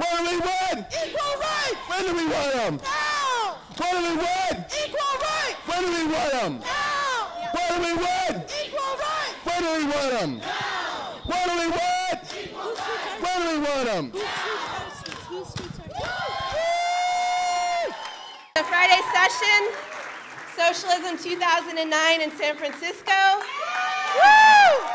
What do we want? Equal rights! When do we want them? Now! What do we want? Equal rights! When do we want them? Now! What do we want? Equal rights! When do we want them? Now! What do we want? When do we want them? The Friday session, Socialism 2009 in San Francisco. Woo!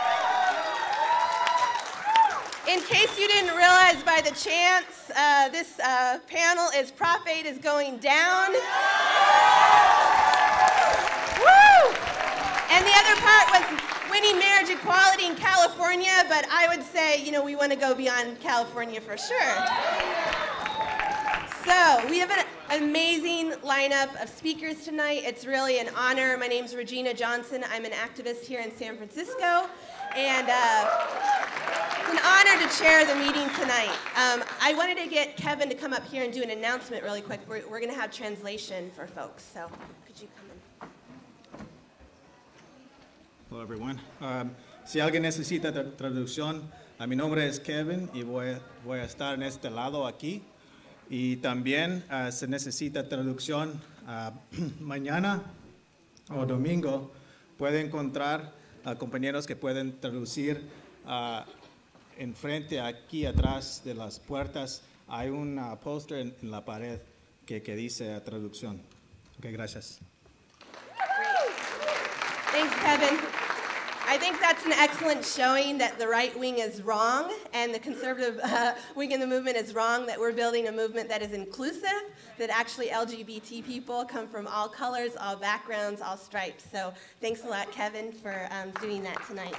In case you didn't realize by the chants, this panel is Prop 8 is going down. Woo! And the other part was winning marriage equality in California, but I would say, you know, we want to go beyond California for sure. So we have an amazing lineup of speakers tonight. It's really an honor. My name's Regina Johnson. I'm an activist here in San Francisco, and it's an honor to chair the meeting tonight. I wanted to get Kevin to come up here and do an announcement really quick. We're going to have translation for folks, so could you come in? Hello, everyone. Si alguien necesita traducción, mi nombre es Kevin y voy a estar en este lado aquí. Y también se necesita traducción mañana o domingo. Puede encontrar compañeros que pueden traducir enfrente, aquí atrás de las puertas. Hay un póster en la pared que dice traducción. Ok, gracias. Thanks, Kevin. I think that's an excellent showing that the right wing is wrong and the conservative wing in the movement is wrong, that we're building a movement that is inclusive, that actually LGBT people come from all colors, all backgrounds, all stripes. So thanks a lot, Kevin, for doing that tonight.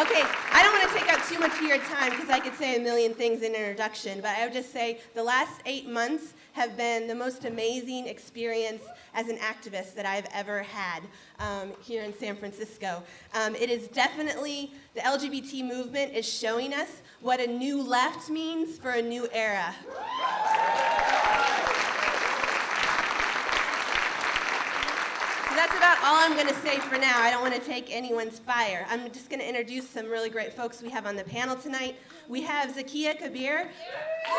Okay, I don't want to take up too much of your time because I could say a million things in introduction, but I would just say the last 8 months have been the most amazing experience as an activist that I've ever had here in San Francisco. It is definitely, the LGBT movement is showing us what a new left means for a new era. So that's about all I'm going to say for now. I don't want to take anyone's fire. I'm just going to introduce some really great folks we have on the panel tonight. We have Zakia Kabir.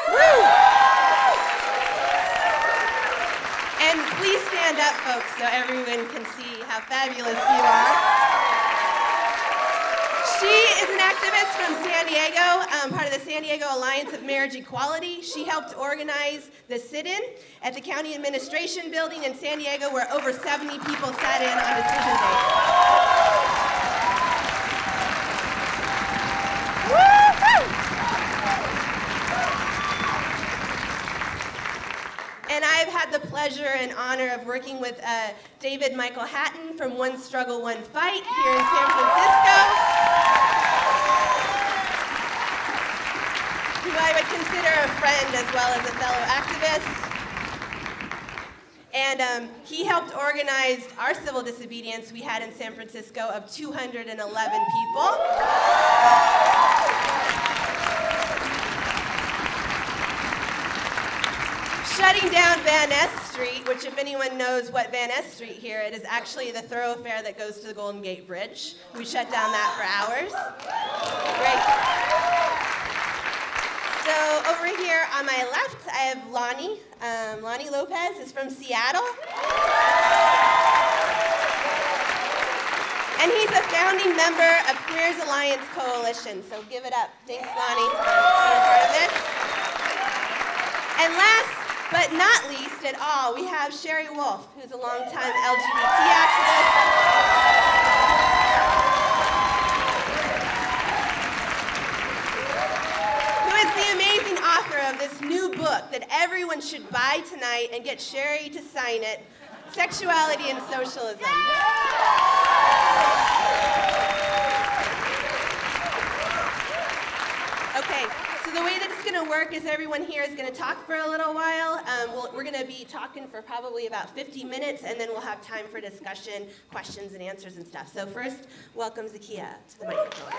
Woo! And please stand up, folks, so everyone can see how fabulous you are. She is an activist from San Diego, part of the San Diego Alliance of Marriage Equality. She helped organize the sit-in at the County Administration Building in San Diego, where over 70 people sat in on decision day. And I've had the pleasure and honor of working with David Michael Hatton from One Struggle, One Fight here in San Francisco, who I would consider a friend as well as a fellow activist. And he helped organize our civil disobedience we had in San Francisco of 211 people. Shutting down Van Ness Street, which if anyone knows what Van Ness Street here, it is actually the thoroughfare that goes to the Golden Gate Bridge. We shut down that for hours. Great. So over here on my left, I have Lonnie. Lonnie Lopez is from Seattle. And he's a founding member of Queers Alliance Coalition. So give it up. Thanks, Lonnie, for being a part of this. And last but not least at all, we have Sherry Wolf, who's a longtime LGBT activist. Who is the amazing author of this new book that everyone should buy tonight and get Sherry to sign it, Sexuality and Socialism. Okay. So the way that it's going to work is everyone here is going to talk for a little while. We're going to be talking for probably about 50 minutes, and then we'll have time for discussion, questions, and answers and stuff. So first, welcome Zakia to the microphone.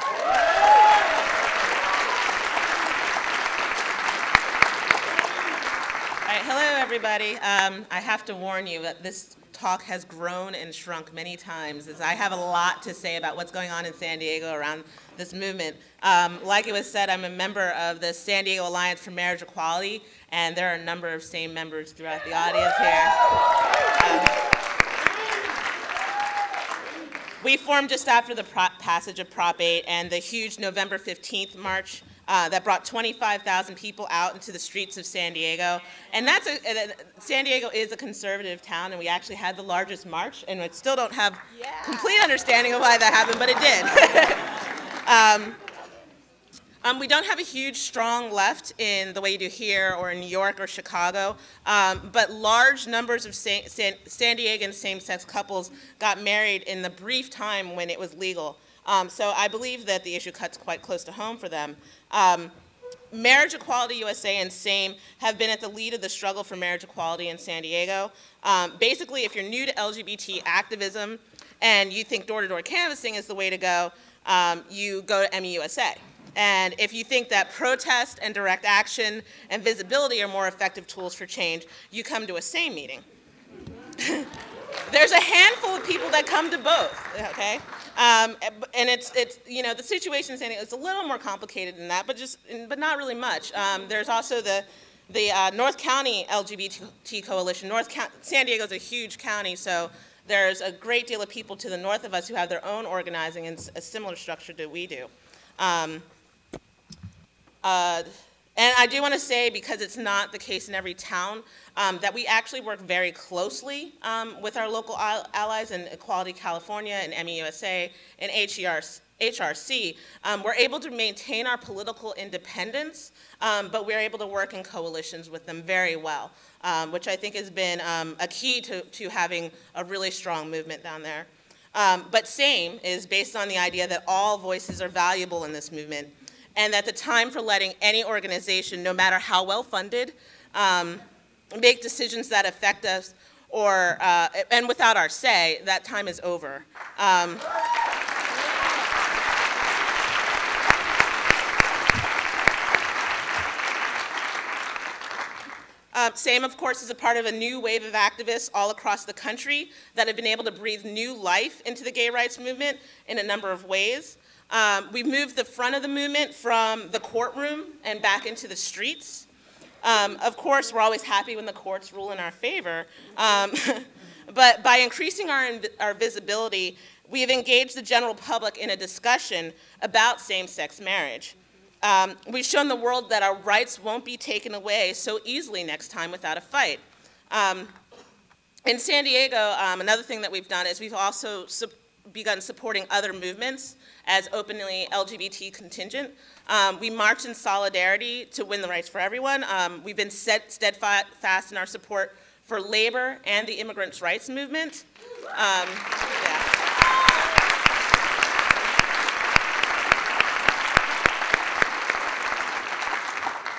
All right, hello everybody. I have to warn you that this talk has grown and shrunk many times, as I have a lot to say about what's going on in San Diego around this movement. Like it was said, I'm a member of the San Diego Alliance for Marriage Equality, and there are a number of SAME members throughout the audience here. We formed just after the passage of Prop 8 and the huge November 15th march that brought 25,000 people out into the streets of San Diego. And San Diego is a conservative town, and we actually had the largest march, and we still don't have complete understanding of why that happened, but it did. We don't have a huge, strong left in the way you do here or in New York or Chicago, but large numbers of San Diegan same-sex couples got married in the brief time when it was legal. So I believe that the issue cuts quite close to home for them. Marriage Equality USA and SAME have been at the lead of the struggle for marriage equality in San Diego. Basically, if you're new to LGBT activism and you think door-to-door canvassing is the way to go, you go to MEUSA. And if you think that protest and direct action and visibility are more effective tools for change, you come to a SAME meeting. There's a handful of people that come to both, okay? And it's you know, the situation in San Diego is a little more complicated than that, but not really much. There's also the North County LGBT Coalition. San Diego is a huge county, so there's a great deal of people to the north of us who have their own organizing and a similar structure that we do. And I do want to say, because it's not the case in every town, that we actually work very closely with our local allies in Equality California and MEUSA and HRC. We're able to maintain our political independence, but we're able to work in coalitions with them very well, which I think has been a key to having a really strong movement down there. But SAME is based on the idea that all voices are valuable in this movement, and that the time for letting any organization, no matter how well funded, make decisions that affect us, or and without our say, that time is over. SAME, of course, is a part of a new wave of activists all across the country that have been able to breathe new life into the gay rights movement in a number of ways. We've moved the front of the movement from the courtroom and back into the streets. Of course, we're always happy when the courts rule in our favor, but by increasing our visibility, we have engaged the general public in a discussion about same-sex marriage. We've shown the world that our rights won't be taken away so easily next time without a fight. In San Diego, another thing that we've done is we've also begun supporting other movements as openly LGBT contingent. We march in solidarity to win the rights for everyone. We've been steadfast in our support for labor and the immigrants' rights movement.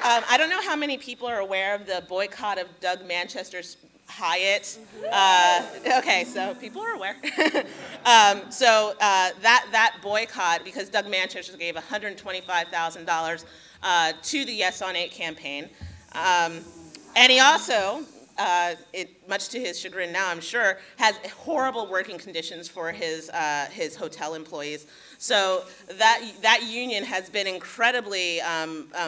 I don't know how many people are aware of the boycott of Doug Manchester's Hyatt. Okay, so people are aware. That boycott, because Doug Manchester gave $125,000 to the Yes on 8 campaign, and he also, much to his chagrin now, I'm sure, has horrible working conditions for his hotel employees. So that union has been incredibly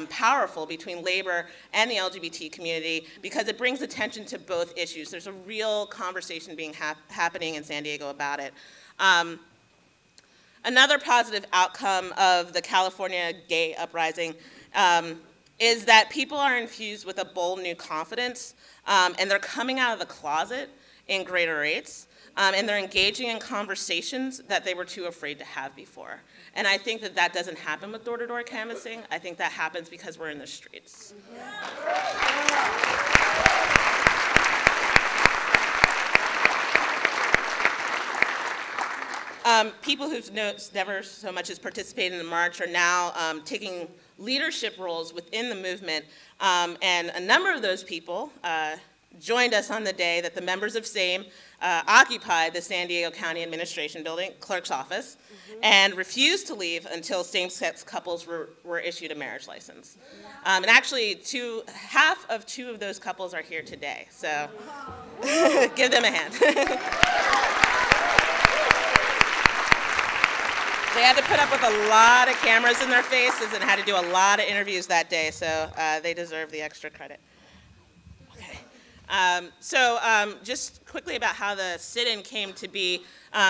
powerful between labor and the LGBT community, because it brings attention to both issues. There's a real conversation being happening in San Diego about it. Another positive outcome of the California gay uprising is that people are infused with a bold new confidence, and they're coming out of the closet in greater rates. And they're engaging in conversations that they were too afraid to have before. And I think that doesn't happen with door-to-door canvassing. I think that happens because we're in the streets. People who've never so much as participated in the march are now taking leadership roles within the movement. And a number of those people, joined us on the day that the members of SAME occupied the San Diego County Administration Building, clerk's office, and refused to leave until same-sex couples were issued a marriage license. And actually, half of two of those couples are here today, so give them a hand. They had to put up with a lot of cameras in their faces and had to do a lot of interviews that day, so they deserve the extra credit. Just quickly about how the sit-in came to be.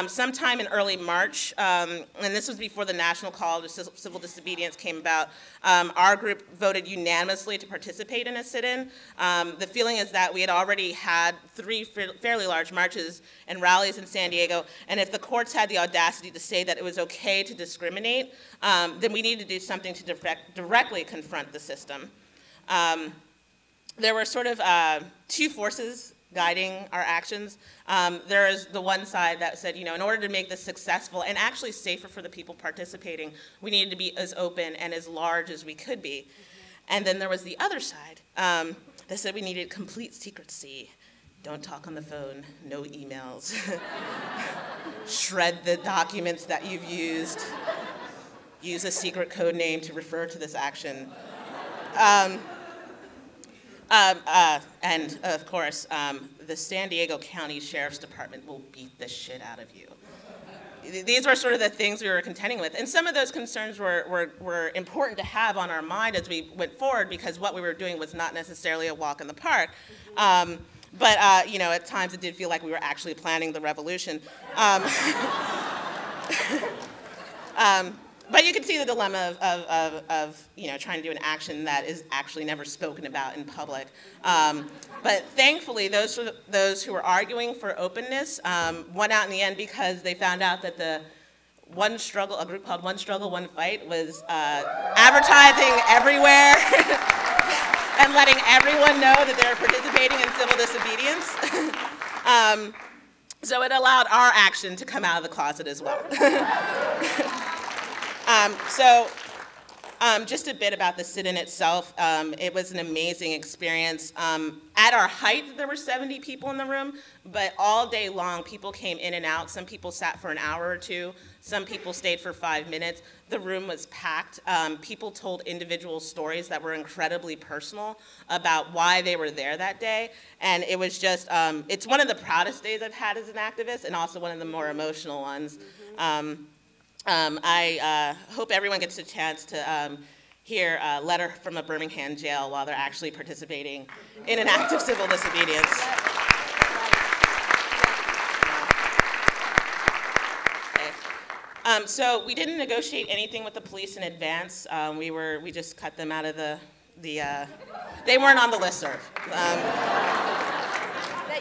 Sometime in early March, and this was before the National Call to Civil Disobedience came about, our group voted unanimously to participate in a sit-in. The feeling is that we had already had 3 fairly large marches and rallies in San Diego, and if the courts had the audacity to say that it was okay to discriminate, then we needed to do something to directly confront the system. There were sort of 2 forces guiding our actions. There is the one side that said, in order to make this successful and actually safer for the people participating, we needed to be as open and as large as we could be. And then there was the other side that said we needed complete secrecy. Don't talk on the phone, no emails. Shred the documents that you've used. Use a secret code name to refer to this action. And of course, the San Diego County Sheriff's Department will beat the shit out of you. These were sort of the things we were contending with. And some of those concerns were important to have on our mind as we went forward, because what we were doing was not necessarily a walk in the park. But at times it did feel like we were actually planning the revolution. But you can see the dilemma of trying to do an action that is actually never spoken about in public. But thankfully, those who were arguing for openness won out in the end, because they found out that the One Struggle, a group called One Struggle, One Fight, was advertising everywhere and letting everyone know that they were participating in civil disobedience. So it allowed our action to come out of the closet as well. Just a bit about the sit-in itself. It was an amazing experience. At our height, there were 70 people in the room, but all day long, people came in and out. Some people sat for an hour or 2. Some people stayed for 5 minutes. The room was packed. People told individual stories that were incredibly personal about why they were there that day. And it was just, it's one of the proudest days I've had as an activist, and also one of the more emotional ones. I hope everyone gets a chance to hear a letter from a Birmingham jail while they're actually participating in an act of civil disobedience. Okay. So we didn't negotiate anything with the police in advance. We just cut them out of the they weren't on the listserv. That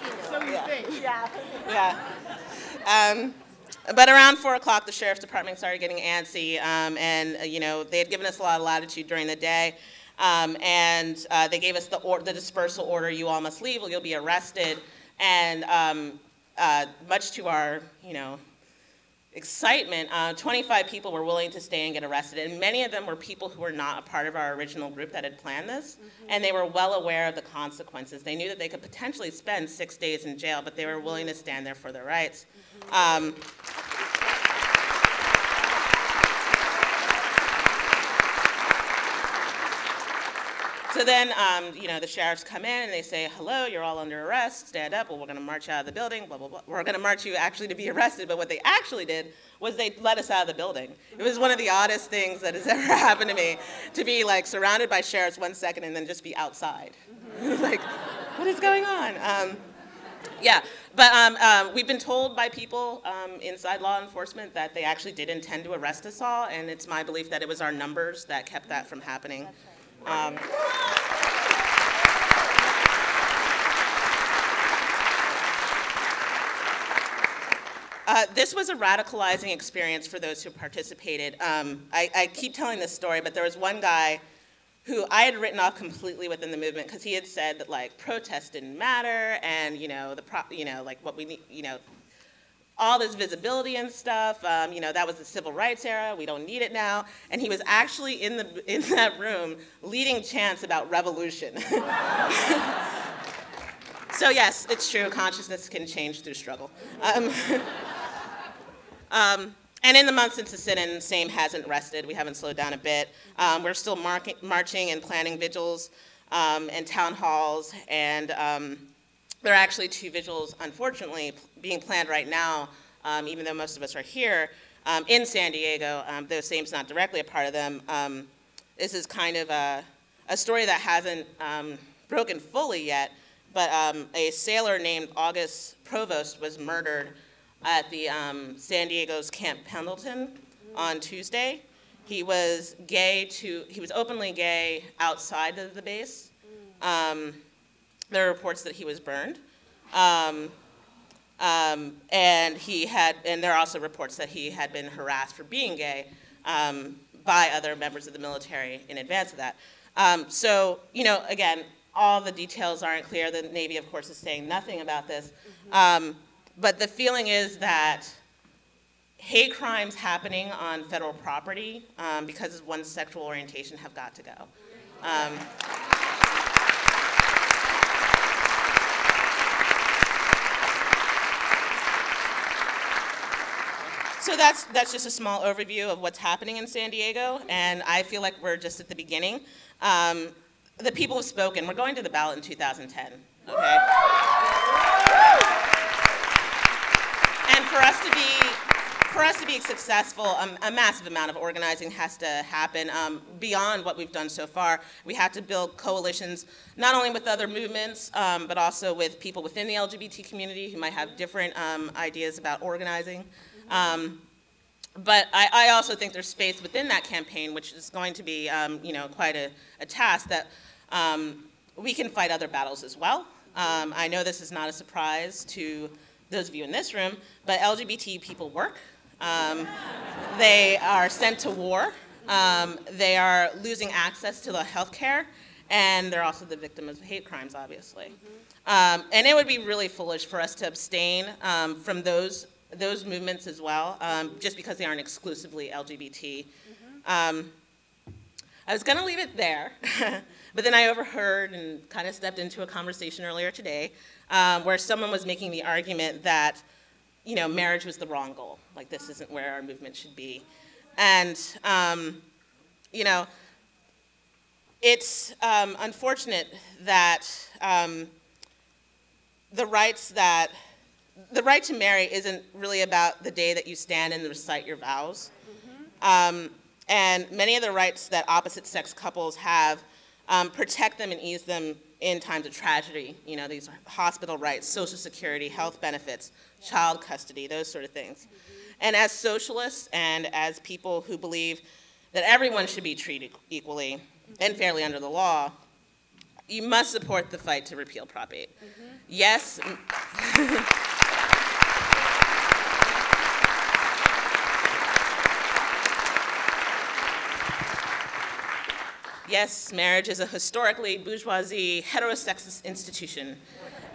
you know. So you think. Yeah. But around 4 o'clock, the Sheriff's Department started getting antsy, and they had given us a lot of latitude during the day, and they gave us the dispersal order: you all must leave, or you'll be arrested. And much to our, excitement, 25 people were willing to stay and get arrested, and many of them were people who were not a part of our original group that had planned this, and they were well aware of the consequences. They knew that they could potentially spend 6 days in jail, but they were willing to stand there for their rights. So then, the sheriffs come in and they say, hello, you're all under arrest, stand up, well, we're gonna march out of the building, blah, blah, blah. We're gonna march you actually to be arrested, but what they actually did was they let us out of the building. It was one of the oddest things that has ever happened to me, to be like surrounded by sheriffs 1 second and then just be outside. Like, what is going on? Yeah, but we've been told by people inside law enforcement that they actually did intend to arrest us all, and it's my belief that it was our numbers that kept that from happening. This was a radicalizing experience for those who participated. I keep telling this story, but there was one guy who I had written off completely within the movement because he had said that like protest didn't matter, and like what we need, all this visibility and stuff, that was the civil rights era, we don't need it now. And he was actually in that room leading chants about revolution. So yes, it's true, consciousness can change through struggle. And in the month since the sit-in, SAME hasn't rested. We haven't slowed down a bit. We're still marching and planning vigils and town halls, and there are actually 2 vigils, unfortunately, being planned right now, even though most of us are here, in San Diego, though SAME's not directly a part of them. This is kind of a story that hasn't broken fully yet, but a sailor named August Provost was murdered at the San Diego's Camp Pendleton on Tuesday. He was openly gay outside of the base. There are reports that he was burned. And there are also reports that he had been harassed for being gay by other members of the military in advance of that. So, you know, again, all the details aren't clear. The Navy, of course, is saying nothing about this. But the feeling is that hate crimes happening on federal property because of one's sexual orientation have got to go. So that's just a small overview of what's happening in San Diego, and I feel like we're just at the beginning. The people have spoken. We're going to the ballot in 2010, okay? And for us to be successful, a massive amount of organizing has to happen beyond what we've done so far. We have to build coalitions, not only with other movements, but also with people within the LGBT community who might have different ideas about organizing. But I also think there's space within that campaign, which is going to be, you know, quite a task that we can fight other battles as well. I know this is not a surprise to those of you in this room, but LGBT people work. They are sent to war. They are losing access to the health care, and they're also the victim of hate crimes, obviously. And it would be really foolish for us to abstain from those movements as well, just because they aren't exclusively LGBT. I was going to leave it there, but then I overheard and kind of stepped into a conversation earlier today where someone was making the argument that, you know, marriage was the wrong goal. Like, this isn't where our movement should be. And, you know, it's unfortunate that the right to marry isn't really about the day that you stand and recite your vows. And many of the rights that opposite-sex couples have protect them and ease them in times of tragedy. You know, these hospital rights, Social Security, health benefits, child custody, those sort of things. And as socialists and as people who believe that everyone should be treated equally and fairly under the law, you must support the fight to repeal Prop 8. Yes. Yes, marriage is a historically bourgeoisie, heterosexist institution.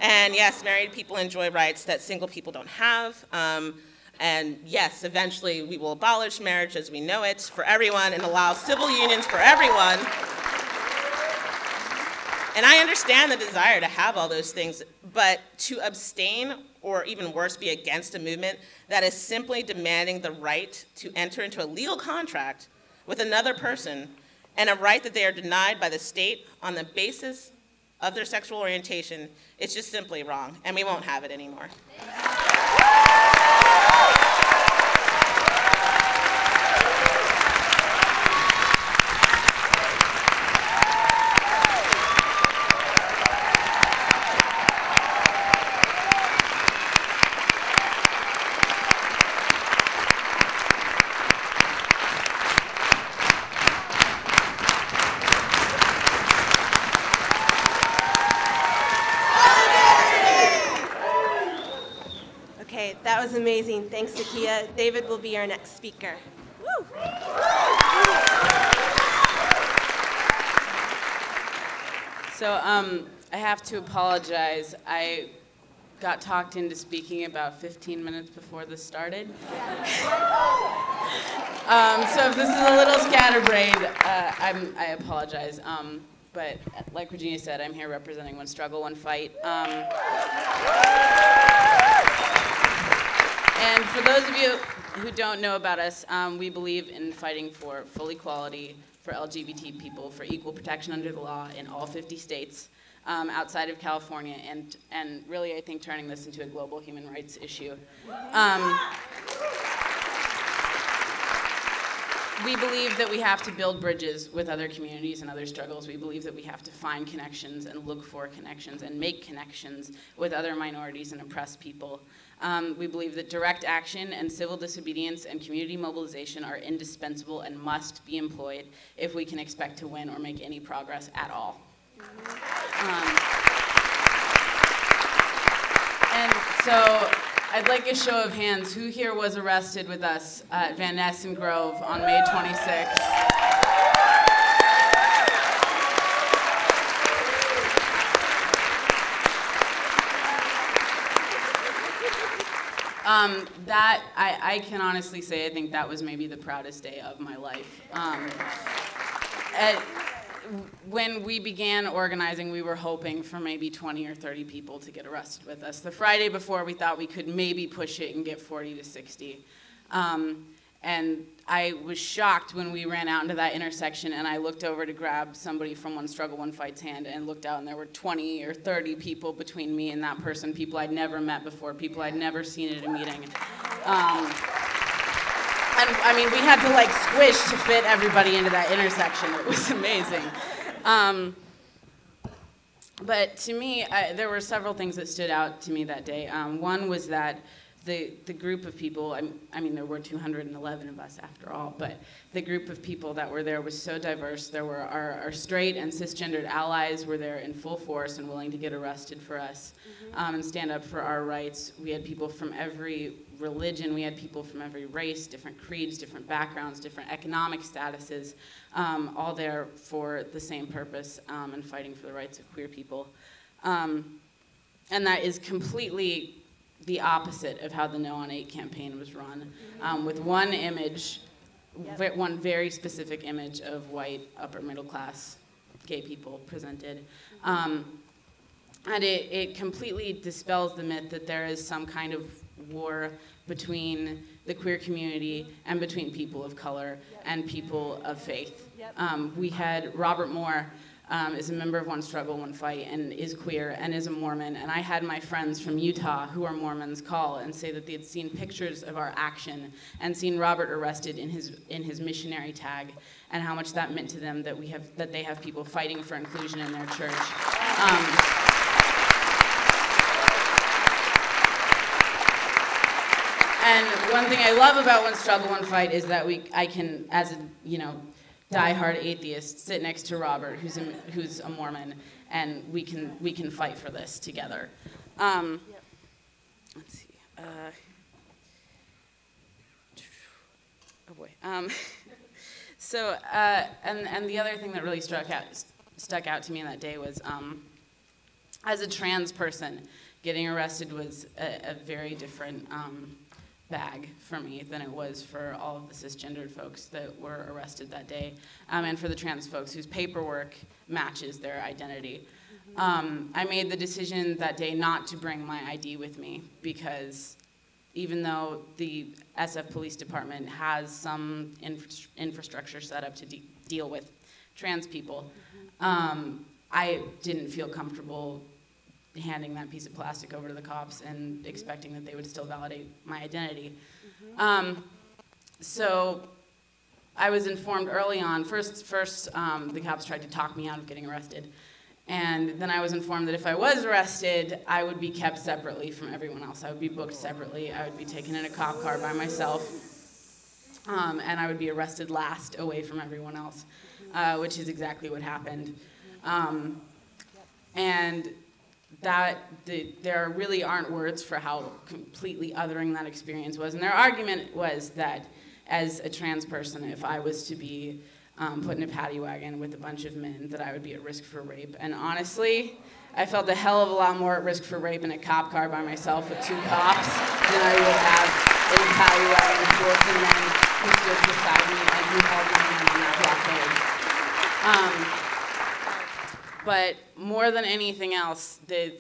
And yes, married people enjoy rights that single people don't have. And yes, eventually we will abolish marriage as we know it for everyone and allow civil unions for everyone. And I understand the desire to have all those things, but to abstain or even worse, be against a movement that is simply demanding the right to enter into a legal contract with another person and a right that they are denied by the state on the basis of their sexual orientation, it's just simply wrong, and we won't have it anymore. That was amazing. Thanks, Zakia. David will be our next speaker. Woo! So I have to apologize. I got talked into speaking about 15 minutes before this started. So if this is a little scatterbrained, I apologize. but like Virginia said, I'm here representing One Struggle, One Fight. And for those of you who don't know about us, we believe in fighting for full equality for LGBT people, for equal protection under the law in all 50 states outside of California, and really, I think, turning this into a global human rights issue. We believe that we have to build bridges with other communities and other struggles. We believe that we have to find connections and look for connections and make connections with other minorities and oppressed people. We believe that direct action and civil disobedience and community mobilization are indispensable and must be employed if we can expect to win or make any progress at all. And so I'd like a show of hands. Who here was arrested with us at Van Ness Grove on May 26th? I can honestly say I think that was maybe the proudest day of my life. When we began organizing, we were hoping for maybe 20 or 30 people to get arrested with us. The Friday before, we thought we could maybe push it and get 40 to 60. And I was shocked when we ran out into that intersection and I looked over to grab somebody from One Struggle, One Fight's hand and looked out and there were 20 or 30 people between me and that person, people I'd never met before, people I'd never seen at a meeting. And I mean, we had to like squish to fit everybody into that intersection. It was amazing. But to me, there were several things that stood out to me that day. One was that the group of people, I mean, there were 211 of us after all, but the group of people that were there was so diverse. There were our straight and cisgendered allies were there in full force and willing to get arrested for us and stand up for our rights. We had people from every religion. We had people from every race, different creeds, different backgrounds, different economic statuses, all there for the same purpose and fighting for the rights of queer people. And that is completely the opposite of how the No on 8 campaign was run, with one image, one very specific image of white, upper middle class gay people presented. And it completely dispels the myth that there is some kind of war between the queer community and between people of color and people of faith. We had Robert Moore, is a member of One Struggle, One Fight, and is queer and is a Mormon. And I had my friends from Utah who are Mormons call and say that they had seen pictures of our action and seen Robert arrested in his missionary tag, and how much that meant to them that they have people fighting for inclusion in their church. And one thing I love about One Struggle, One Fight is that I can, as a diehard atheist, sit next to Robert, who's a Mormon, and we can fight for this together. Let's see. Oh boy. So and the other thing that really stuck out to me in that day was, as a trans person, getting arrested was a very different bag for me than it was for all of the cisgendered folks that were arrested that day, and for the trans folks whose paperwork matches their identity. I made the decision that day not to bring my ID with me, because even though the SF Police Department has some infrastructure set up to deal with trans people, I didn't feel comfortable handing that piece of plastic over to the cops and expecting that they would still validate my identity. So I was informed early on. First, the cops tried to talk me out of getting arrested. And then I was informed that if I was arrested, I would be kept separately from everyone else. I would be booked separately. I would be taken in a cop car by myself. And I would be arrested last, away from everyone else, which is exactly what happened. And there really aren't words for how completely othering that experience was. And their argument was that as a trans person, if I was to be put in a paddy wagon with a bunch of men, that I would be at risk for rape. And honestly, I felt a hell of a lot more at risk for rape in a cop car by myself with 2 cops than I would have in a paddy wagon full of the men who stood beside me and who held my hand in that blockade. But more than anything else, the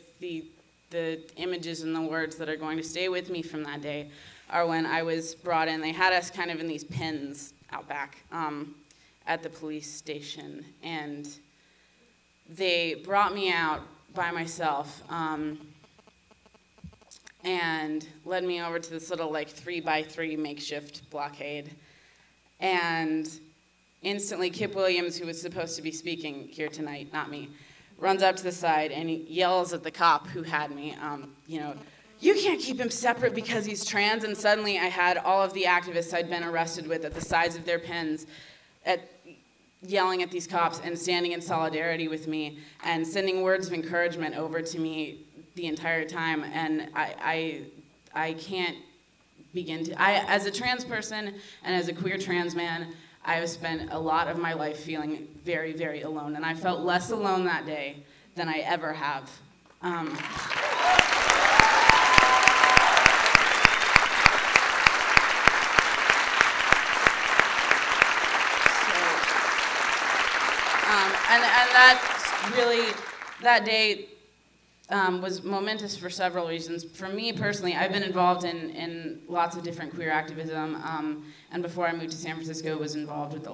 images and the words that are going to stay with me from that day are when I was brought in. They had us kind of in these pens out back at the police station, and they brought me out by myself and led me over to this little like 3x3 makeshift blockade. And instantly, Kip Williams, who was supposed to be speaking here tonight, not me, runs up to the side and he yells at the cop who had me, you know, "You can't keep him separate because he's trans." And suddenly I had all of the activists I'd been arrested with at the sides of their pens yelling at these cops and standing in solidarity with me and sending words of encouragement over to me the entire time. And I can't begin to, as a trans person and as a queer trans man, I have spent a lot of my life feeling very, very alone. And I felt less alone that day than I ever have. And that's really, that day was momentous for several reasons. For me personally, I've been involved in lots of different queer activism, and before I moved to San Francisco, was involved with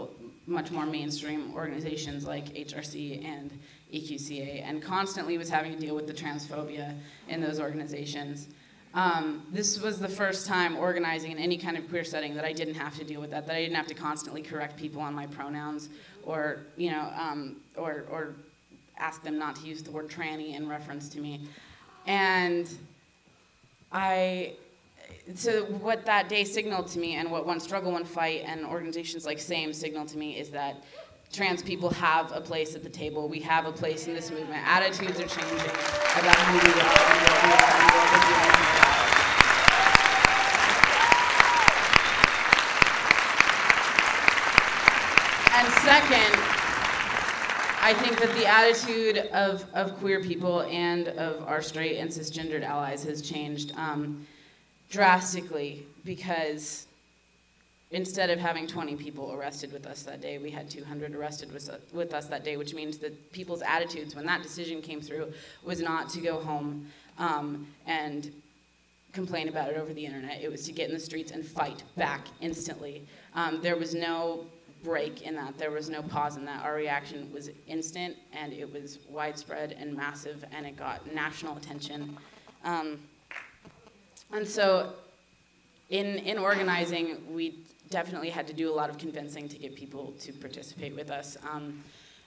much more mainstream organizations like HRC and EQCA, and constantly was having to deal with the transphobia in those organizations. This was the first time organizing in any kind of queer setting that I didn't have to deal with that I didn't have to constantly correct people on my pronouns, or, you know, or ask them not to use the word tranny in reference to me. And so what that day signaled to me, and what One Struggle, One Fight and organizations like SAME signaled to me, is that trans people have a place at the table. We have a place in this movement. Attitudes are changing about who we are and what we are and what we're doing. And second, I think that the attitude of queer people and of our straight and cisgendered allies has changed drastically, because instead of having 20 people arrested with us that day, we had 200 arrested with us that day, which means that people's attitudes when that decision came through was not to go home and complain about it over the internet. It was to get in the streets and fight back instantly. There was no break in that. There was no pause in that. Our reaction was instant, and it was widespread and massive, and it got national attention. And so in organizing, we definitely had to do a lot of convincing to get people to participate with us.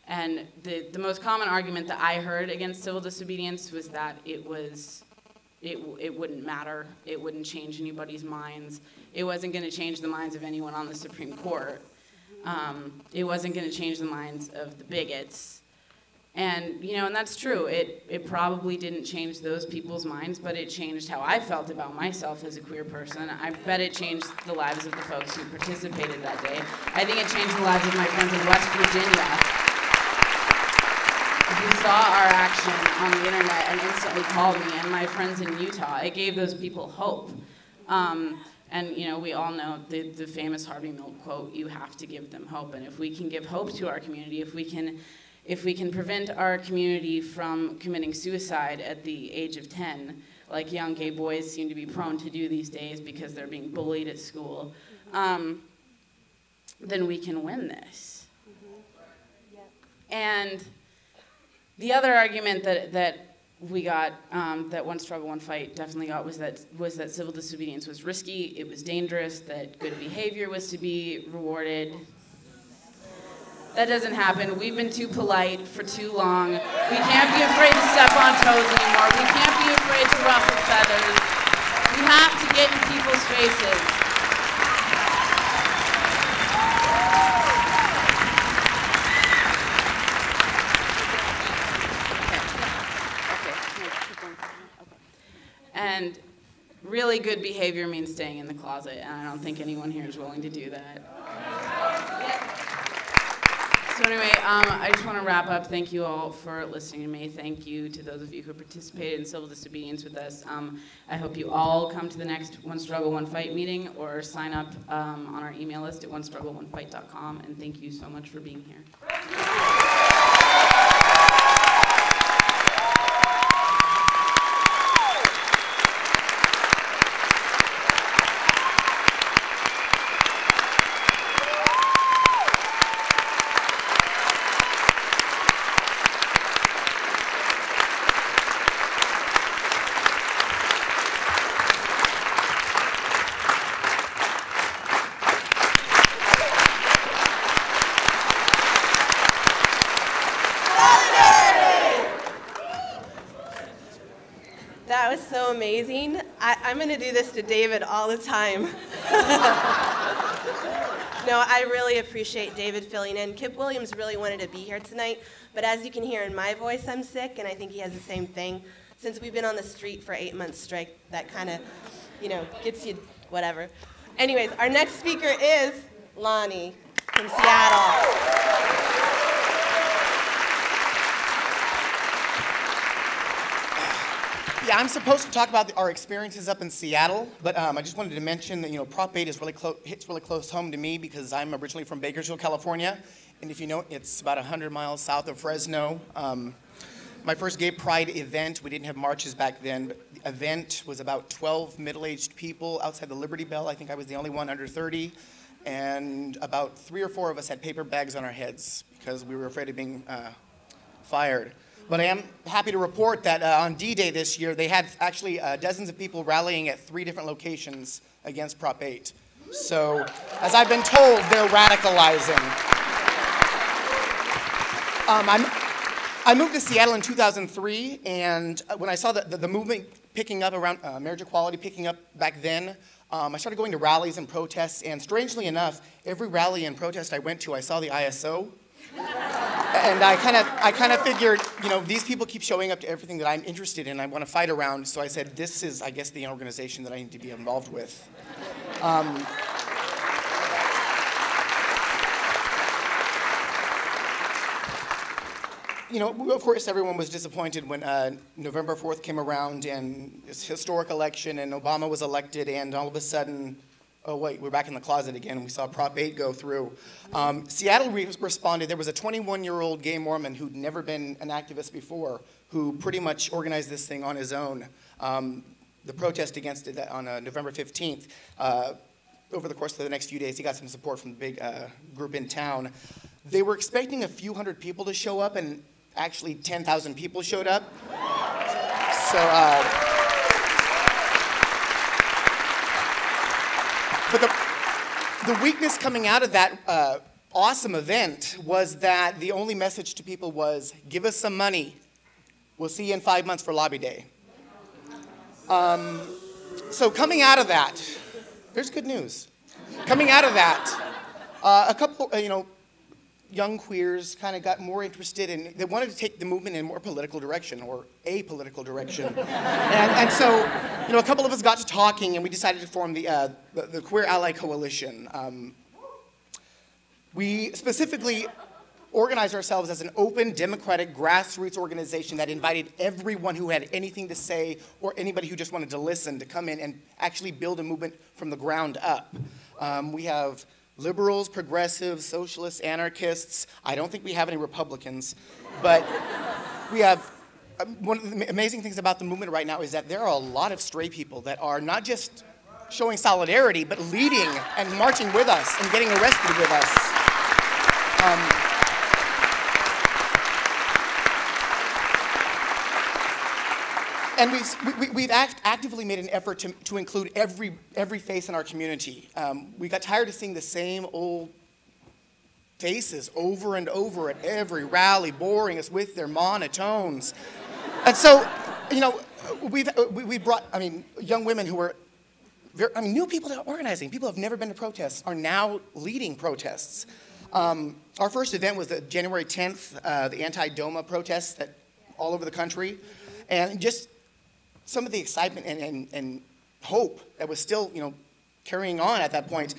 And the most common argument that I heard against civil disobedience was that it wouldn't matter. It wouldn't change anybody's minds. It wasn't going to change the minds of anyone on the Supreme Court. It wasn't going to change the minds of the bigots. And, you know, and that's true. It probably didn't change those people's minds, but it changed how I felt about myself as a queer person. I bet it changed the lives of the folks who participated that day. I think it changed the lives of my friends in West Virginia who saw our action on the internet and instantly called me, and my friends in Utah. It gave those people hope. And, you know, we all know the famous Harvey Milk quote, "You have to give them hope." And if we can give hope to our community, if we can prevent our community from committing suicide at the age of 10, like young gay boys seem to be prone to do these days because they're being bullied at school, then we can win this. And the other argument that we got, that One Struggle, One Fight definitely got, was that civil disobedience was risky, it was dangerous, that good behavior was to be rewarded. That doesn't happen. We've been too polite for too long. We can't be afraid to step on toes anymore. We can't be afraid to ruffle feathers. We have to get in people's faces. And really good behavior means staying in the closet, and I don't think anyone here is willing to do that. So anyway, I just want to wrap up. Thank you all for listening to me. Thank you to those of you who participated in civil disobedience with us. I hope you all come to the next One Struggle, One Fight meeting, or sign up on our email list at onestruggle1fight.com, and thank you so much for being here. was so amazing. I'm going to do this to David all the time. No, I really appreciate David filling in. Kip Williams really wanted to be here tonight, but as you can hear in my voice, I'm sick, and I think he has the same thing. Since we've been on the street for 8 months straight, that kind of, gets you whatever. Anyways, our next speaker is Lonnie from Seattle. Yeah, I'm supposed to talk about our experiences up in Seattle, but I just wanted to mention that Prop 8 is hits really close home to me because I'm originally from Bakersfield, California, and if you know, it's about 100 miles south of Fresno. My first gay pride event, we didn't have marches back then, but the event was about 12 middle-aged people outside the Liberty Bell. I think I was the only one under 30, and about 3 or 4 of us had paper bags on our heads because we were afraid of being fired. But I am happy to report that on D-Day this year, they had actually dozens of people rallying at 3 different locations against Prop 8. So, as I've been told, they're radicalizing. I moved to Seattle in 2003, and when I saw the movement picking up around marriage equality, picking up back then, I started going to rallies and protests, and strangely enough, every rally and protest I went to, I saw the ISO. And I kind of figured, these people keep showing up to everything that I'm interested in. I want to fight around. So I said, this is, I guess, the organization that I need to be involved with. Of course, everyone was disappointed when November 4th came around and this historic election and Obama was elected, and all of a sudden, oh wait, we're back in the closet again. We saw Prop 8 go through. Seattle responded. There was a 21-year-old gay Mormon who'd never been an activist before who pretty much organized this thing on his own. The protest against it on November 15th. Over the course of the next few days, he got some support from the big group in town. They were expecting a few hundred people to show up, and actually 10,000 people showed up. So, but the weakness coming out of that awesome event was that the only message to people was, give us some money. We'll see you in 5 months for Lobby Day. So coming out of that, there's good news. Coming out of that, a couple, young queers kind of got more interested in, they wanted to take the movement in a more political direction, or a political direction. and so, a couple of us got to talking, and we decided to form the Queer Ally Coalition. We specifically organized ourselves as an open, democratic, grassroots organization that invited everyone who had anything to say, or anybody who just wanted to listen, to come in and actually build a movement from the ground up. We have liberals, progressives, socialists, anarchists. I don't think we have any Republicans, but we have, one of the amazing things about the movement right now is that there are a lot of stray people that are not just showing solidarity, but leading and marching with us and getting arrested with us. And we've actively made an effort to include every face in our community. We got tired of seeing the same old faces over and over at every rally, boring us with their monotones. And so, we brought, young women who were, new people to organizing. People who have never been to protests are now leading protests. Our first event was the January 10th, the anti-DOMA protests that all over the country. And just some of the excitement and hope that was still, carrying on at that point.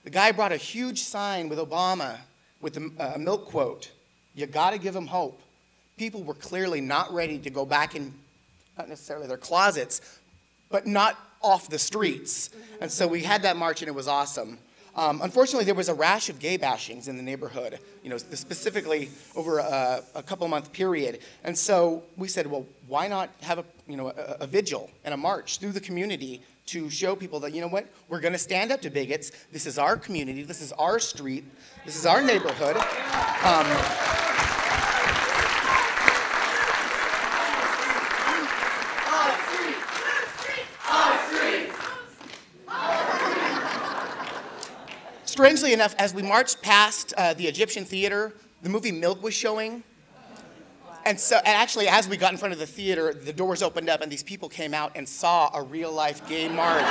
The guy brought a huge sign with Obama with a milk quote, "You gotta give them hope." People were clearly not ready to go back in, not necessarily their closets, but not off the streets. And so we had that march and it was awesome. Unfortunately, there was a rash of gay bashings in the neighborhood, specifically over a couple-month period. And so we said, well, why not have a vigil and a march through the community to show people that, we're going to stand up to bigots. This is our community. This is our street. This is our neighborhood. Strangely enough, as we marched past the Egyptian Theater, the movie Milk was showing. And actually, as we got in front of the theater, the doors opened up and these people came out and saw a real-life gay march.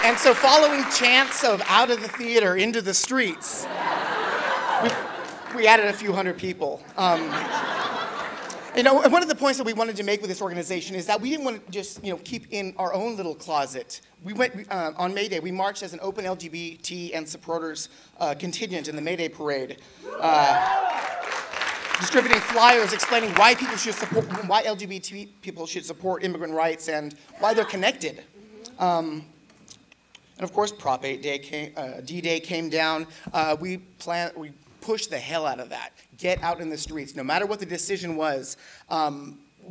And so following chants of out of the theater into the streets, we added a few hundred people. You know, one of the points that we wanted to make with this organization is that we didn't want to just, keep in our own little closet. We went, on May Day, we marched as an open LGBT and supporters contingent in the May Day parade, distributing flyers explaining why LGBT people should support immigrant rights and why they're connected. And of course, Prop 8 Day D-Day came down. We pushed the hell out of that. Get out in the streets, no matter what the decision was.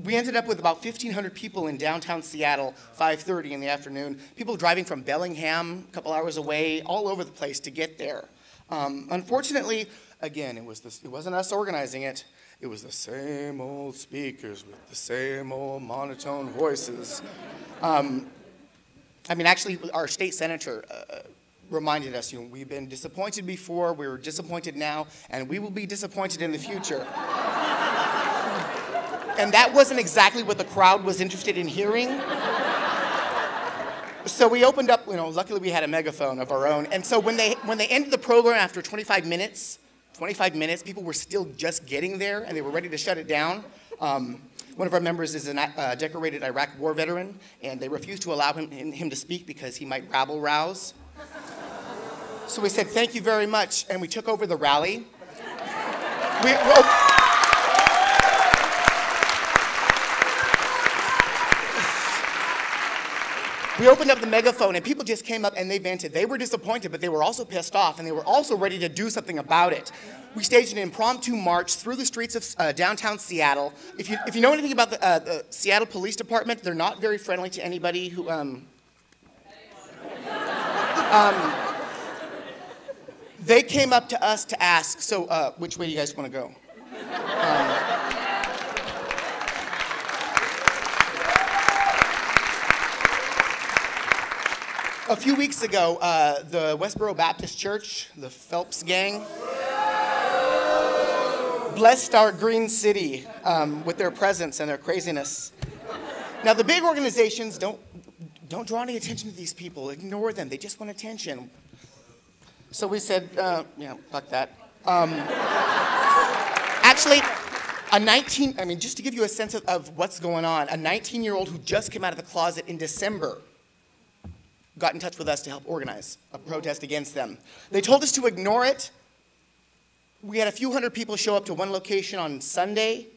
We ended up with about 1,500 people in downtown Seattle, 5:30 in the afternoon. People driving from Bellingham, a couple hours away, all over the place to get there. Unfortunately, again, it wasn't us organizing it. It was the same old speakers with the same old monotone voices. Actually, our state senator reminded us, we've been disappointed before, we were disappointed now, and we will be disappointed in the future. And that wasn't exactly what the crowd was interested in hearing. So we opened up, luckily we had a megaphone of our own. And so when they ended the program after 25 minutes, people were still just getting there, and they were ready to shut it down. One of our members is a decorated Iraq war veteran, and they refused to allow him to speak because he might rabble-rouse. So we said, thank you very much, and we took over the rally. We opened up the megaphone, and people just came up and they vented. They were disappointed, but they were also pissed off, and they were also ready to do something about it. We staged an impromptu march through the streets of downtown Seattle. If you know anything about the Seattle Police Department, they're not very friendly to anybody who... They came up to us to ask, so which way do you guys want to go? A few weeks ago, the Westboro Baptist Church, the Phelps Gang, blessed our green city with their presence and their craziness. Now, the big organizations don't draw any attention to these people. Ignore them. They just want attention. So we said, fuck that. Actually, just to give you a sense of what's going on, a 19-year-old who just came out of the closet in December got in touch with us to help organize a protest against them. They told us to ignore it. We had a few hundred people show up to one location on Sunday.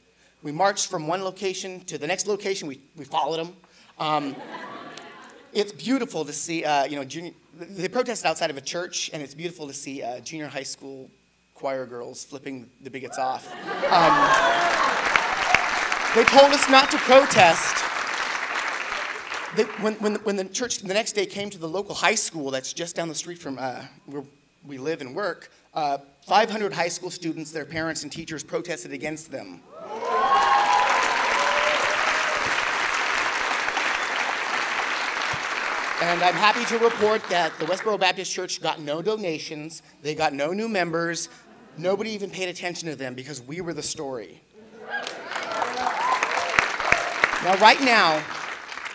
We marched from one location to the next location. We followed them. It's beautiful to see, they protested outside of a church, and it's beautiful to see junior high school choir girls flipping the bigots off. They told us not to protest. When the church the next day came to the local high school that's just down the street from where we live and work, 500 high school students, their parents, and teachers protested against them. And I'm happy to report that the Westboro Baptist Church got no donations, they got no new members, nobody even paid attention to them because we were the story. Now, right now,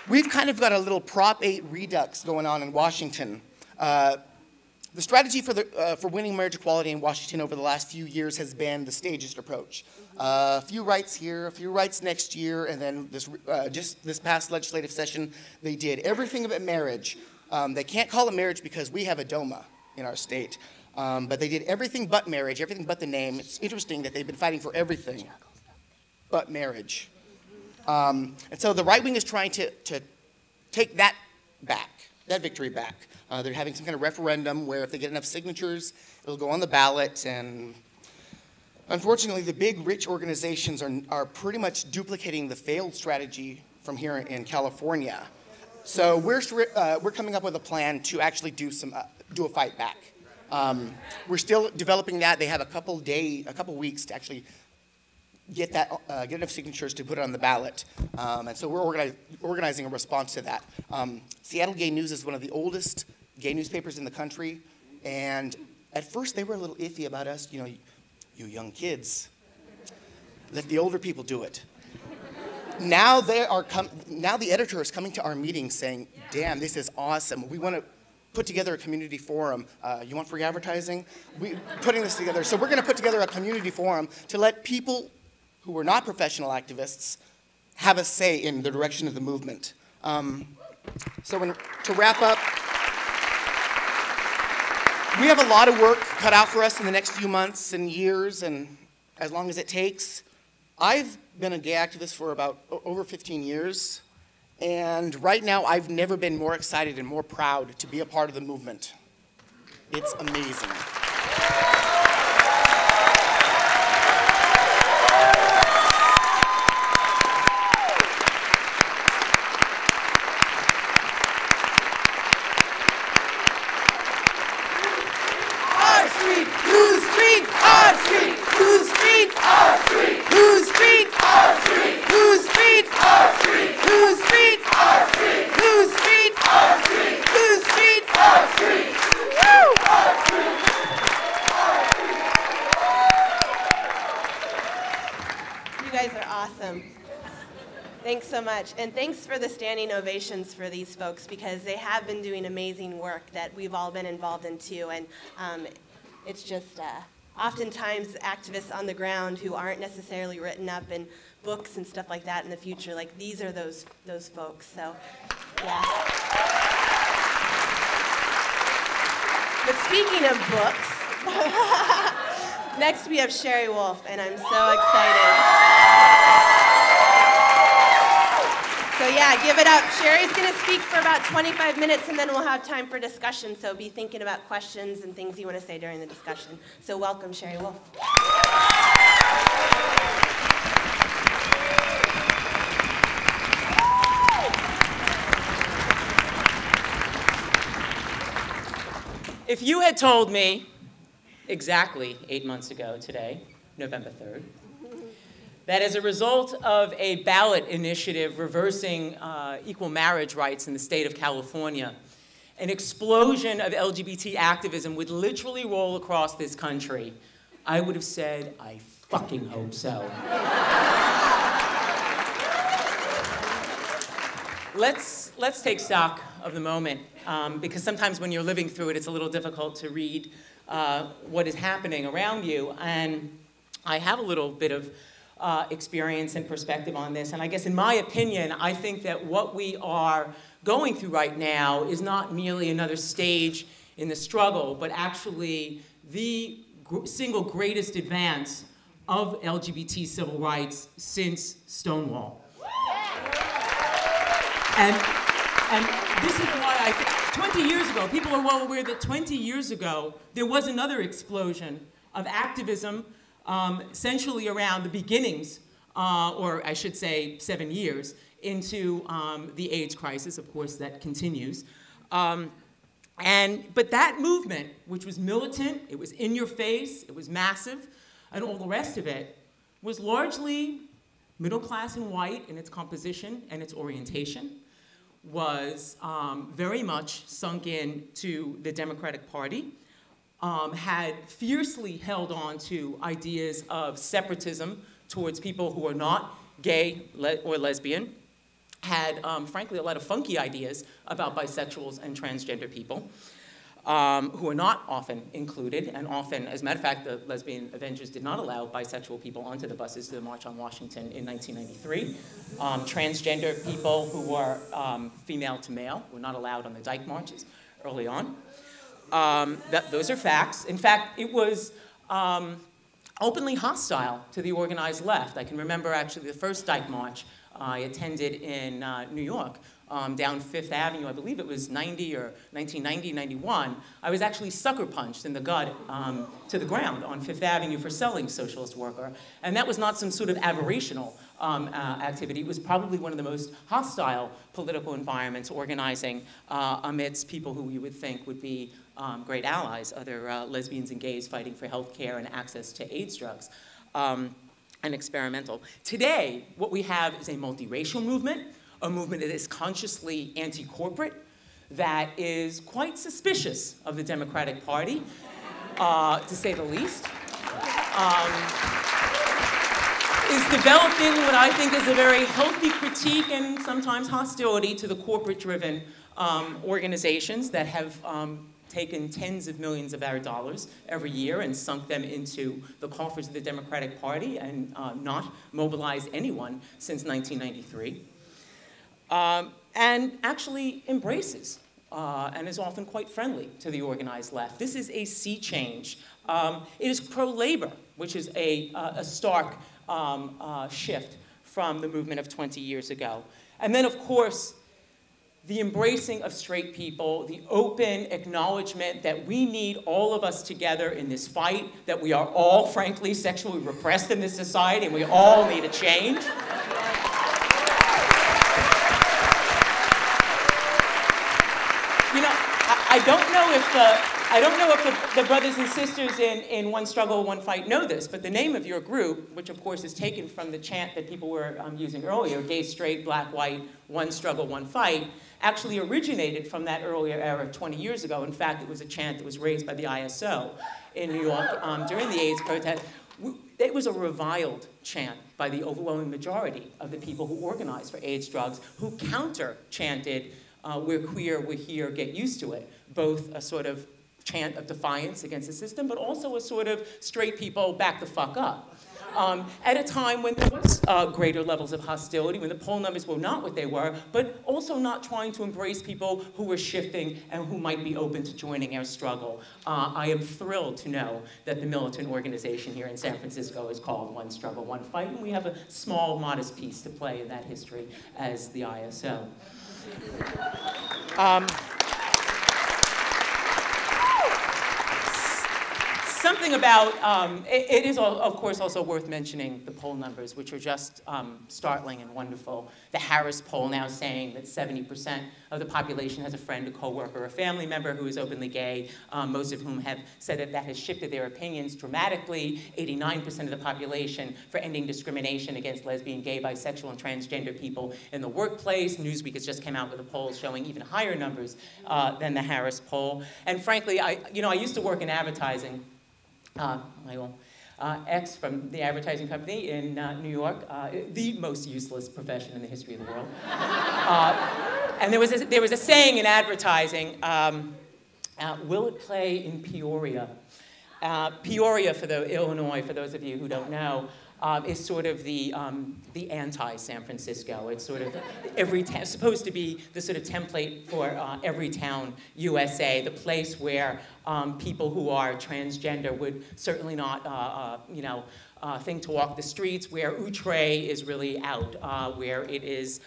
we've kind of got a little Prop 8 redux going on in Washington. The strategy for winning marriage equality in Washington over the last few years has been the staged approach. A few rights here, a few rights next year, and then just this past legislative session, they did everything but marriage. They can't call it marriage because we have a DOMA in our state. But they did everything but marriage, everything but the name. It's interesting that they've been fighting for everything but marriage. And so the right wing is trying to take that victory back. They're having some kind of referendum where if they get enough signatures, it'll go on the ballot. And unfortunately, the big rich organizations are pretty much duplicating the failed strategy from here in California. So we're coming up with a plan to actually do a fight back. We're still developing that. They have a couple weeks to actually get enough signatures to put it on the ballot. And so we're organizing a response to that. Seattle Gay News is one of the oldest gay newspapers in the country, and at first they were a little iffy about us, you know, you young kids, let the older people do it. Now now the editor is coming to our meetings saying, damn, this is awesome. We want to put together a community forum. You want free advertising? We're putting this together. So we're going to put together a community forum to let people who are not professional activists have a say in the direction of the movement. To wrap up, we have a lot of work cut out for us in the next few months and years, and as long as it takes. I've been a gay activist for about over 15 years, and right now I've never been more excited and more proud to be a part of the movement. It's amazing. Our street, whose street? Our street, whose street? Our street, whose street? Our street, whose street? Our street, whose street? Our street, whose street? Our street, whose street? Our street. Woo! Our street. You guys are awesome. Thanks so much. And thanks for the standing ovations for these folks, because they have been doing amazing work that we've all been involved in too. And it's just oftentimes activists on the ground who aren't necessarily written up in books and stuff like that in the future, like these are those folks. So, yeah. But speaking of books, next we have Sherry Wolf, and I'm so excited. So yeah, give it up. Sherry's going to speak for about 25 minutes, and then we'll have time for discussion. So be thinking about questions and things you want to say during the discussion. So welcome, Sherry Wolf. If you had told me exactly 8 months ago today, November 3rd, that as a result of a ballot initiative reversing equal marriage rights in the state of California, an explosion of LGBT activism would literally roll across this country, I would have said, I fucking hope so. Let's take stock of the moment, because sometimes when you're living through it, it's a little difficult to read what is happening around you. And I have a little bit of experience and perspective on this. And I guess in my opinion, I think that what we are going through right now is not merely another stage in the struggle, but actually the single greatest advance of LGBT civil rights since Stonewall. And this is why I think 20 years ago, people are well aware that 20 years ago, there was another explosion of activism essentially around the beginnings, or I should say 7 years, into the AIDS crisis, of course, that continues. But that movement, which was militant, it was in your face, it was massive, and all the rest of it, was largely middle class and white in its composition and its orientation, was very much sunk in to the Democratic Party, had fiercely held on to ideas of separatism towards people who are not gay or lesbian, had, frankly, a lot of funky ideas about bisexuals and transgender people, who are not often included, and often, as a matter of fact, the Lesbian Avengers did not allow bisexual people onto the buses to the March on Washington in 1993. Transgender people who were female to male were not allowed on the Dyke marches early on. Those are facts. In fact, it was openly hostile to the organized left. I can remember actually the first Dyke March I attended in New York, down Fifth Avenue. I believe it was 1990, 91. I was actually sucker punched in the gut to the ground on Fifth Avenue for selling Socialist Worker. And that was not some sort of aberrational activity. It was probably one of the most hostile political environments organizing amidst people who you would think would be great allies, other lesbians and gays fighting for health care and access to AIDS drugs, and experimental. Today, what we have is a multiracial movement, a movement that is consciously anti-corporate, that is quite suspicious of the Democratic Party, to say the least, is developing what I think is a very healthy critique and sometimes hostility to the corporate-driven organizations that have taken tens of millions of our dollars every year and sunk them into the coffers of the Democratic Party and not mobilized anyone since 1993. And actually embraces and is often quite friendly to the organized left. This is a sea change. It is pro-labor, which is a stark shift from the movement of 20 years ago. And then, of course, the embracing of straight people, the open acknowledgement that we need all of us together in this fight, that we are all, frankly, sexually repressed in this society, and we all need a change. You know, I don't know if the brothers and sisters in One Struggle, One Fight know this, but the name of your group, which of course is taken from the chant that people were using earlier, gay, straight, black, white, one struggle, one fight, actually originated from that earlier era 20 years ago. In fact, it was a chant that was raised by the ISO in New York during the AIDS protest. It was a reviled chant by the overwhelming majority of the people who organized for AIDS drugs, who counter-chanted, we're queer, we're here, get used to it. Both a sort of chant of defiance against the system, but also a sort of straight people back the fuck up. At a time when there was greater levels of hostility, when the poll numbers were not what they were, but also not trying to embrace people who were shifting and who might be open to joining our struggle. I am thrilled to know that the militant organization here in San Francisco is called One Struggle, One Fight, and we have a small, modest piece to play in that history as the ISO. Something about, it is, of course, also worth mentioning the poll numbers, which are just startling and wonderful. The Harris poll now saying that 70% of the population has a friend, a coworker, a family member who is openly gay, most of whom have said that that has shifted their opinions dramatically. 89% of the population for ending discrimination against lesbian, gay, bisexual, and transgender people in the workplace. Newsweek has just come out with a poll showing even higher numbers than the Harris poll. And frankly, I used to work in advertising. My old ex from the advertising company in New York, the most useless profession in the history of the world. And there was a saying in advertising, will it play in Peoria? Peoria, Illinois, for those of you who don't know, is sort of the anti-San Francisco. It's sort of supposed to be the sort of template for every town USA, the place where people who are transgender would certainly not, think to walk the streets, where outre is really out, where it is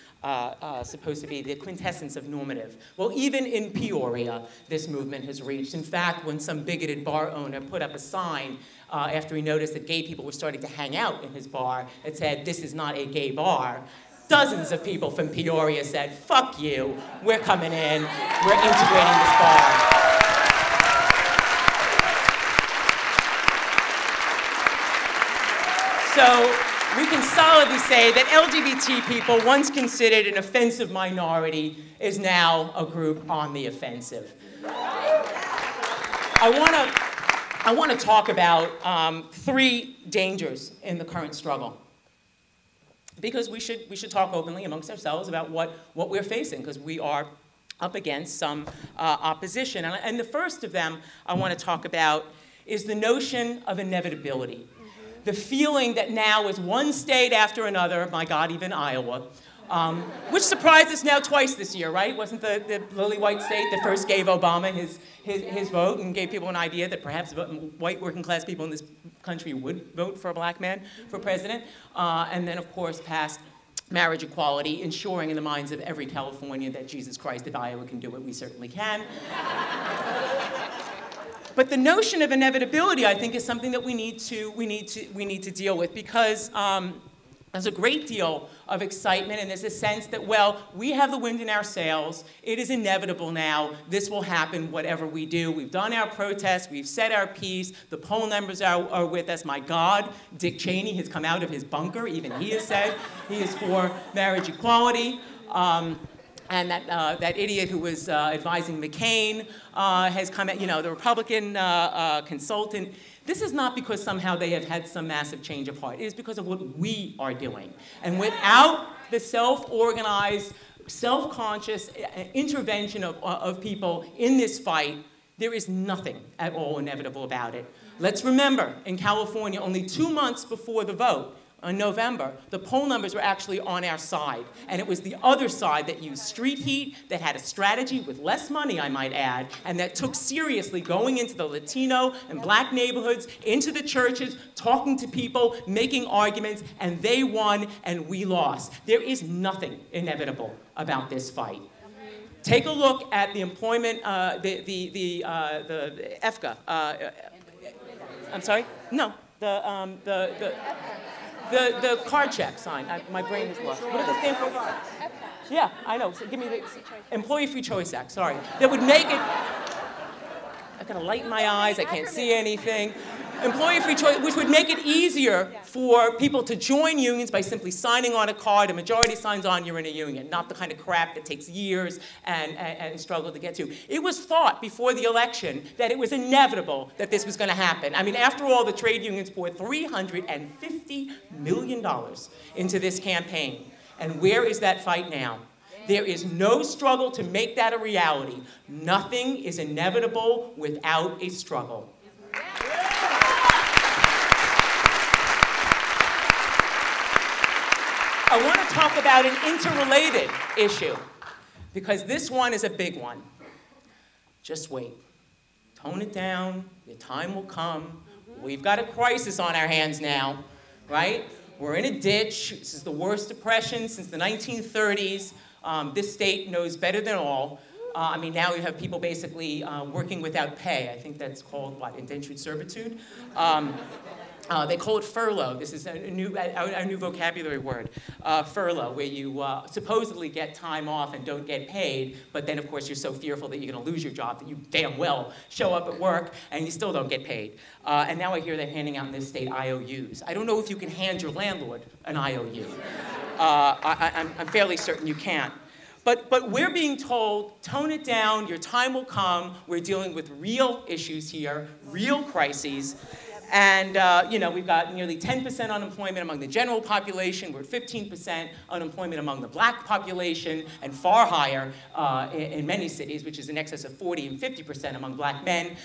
supposed to be the quintessence of normative. Well, even in Peoria, this movement has reached. In fact, when some bigoted bar owner put up a sign after he noticed that gay people were starting to hang out in his bar, it said, "This is not a gay bar," dozens of people from Peoria said, "Fuck you, we're coming in, we're integrating this bar." So we can solidly say that LGBT people, once considered an offensive minority, is now a group on the offensive. I want to talk about three dangers in the current struggle, because we should talk openly amongst ourselves about what we're facing, because we are up against some opposition. And the first of them I want to talk about is the notion of inevitability. The feeling that now is one state after another, my God, even Iowa, which surprised us now twice this year, right? Wasn't the lily white state that first gave Obama his vote and gave people an idea that perhaps white working class people in this country would vote for a black man for president? And then, of course, passed marriage equality, ensuring in the minds of every Californian that Jesus Christ, if Iowa can do it, we certainly can. But the notion of inevitability, I think, is something that we need to deal with, because there's a great deal of excitement, and there's a sense that, well, we have the wind in our sails. It is inevitable now. This will happen, whatever we do. We've done our protests. We've said our piece. The poll numbers are with us. My God, Dick Cheney has come out of his bunker. Even he has said he is for marriage equality. And that idiot who was advising McCain has come out, you know, the Republican consultant. This is not because somehow they have had some massive change of heart. It is because of what we are doing. And without the self-organized, self-conscious intervention of people in this fight, there is nothing at all inevitable about it. Let's remember, in California, only 2 months before the vote, in November, the poll numbers were actually on our side. And it was the other side that used street heat, that had a strategy with less money, I might add, and that took seriously going into the Latino and black neighborhoods, into the churches, talking to people, making arguments, and they won and we lost. There is nothing inevitable about this fight. Take a look at the employment, the EFCA. I'm sorry? No, the card check sign. My brain is lost. What does it stand for? Yeah, I know. So give me the Employee Free Choice Act. Sorry. That would make it. I got a light in my eyes. I can't see anything. Employee Free Choice, which would make it easier for people to join unions by simply signing on a card. A majority signs on, you're in a union, not the kind of crap that takes years and struggle to get to. It was thought before the election that it was inevitable that this was going to happen. I mean, after all, the trade unions poured $350 million into this campaign. And where is that fight now? There is no struggle to make that a reality. Nothing is inevitable without a struggle. I want to talk about an interrelated issue, because this one is a big one. Just wait. Tone it down. Your time will come. We've got a crisis on our hands now, right? We're in a ditch. This is the worst depression since the 1930s. This state knows better than all. I mean, now you have people basically working without pay. I think that's called, what, indentured servitude? They call it furlough. This is a new vocabulary word, furlough, where you supposedly get time off and don't get paid, but then, of course, you're so fearful that you're going to lose your job that you damn well show up at work and you still don't get paid. And now I hear they're handing out in this state IOUs. I don't know if you can hand your landlord an IOU. I'm fairly certain you can't. But we're being told, tone it down, your time will come. We're dealing with real issues here, real crises. And, you know, we've got nearly 10% unemployment among the general population. We're at 15% unemployment among the black population, and far higher in many cities, which is in excess of 40 and 50% among black men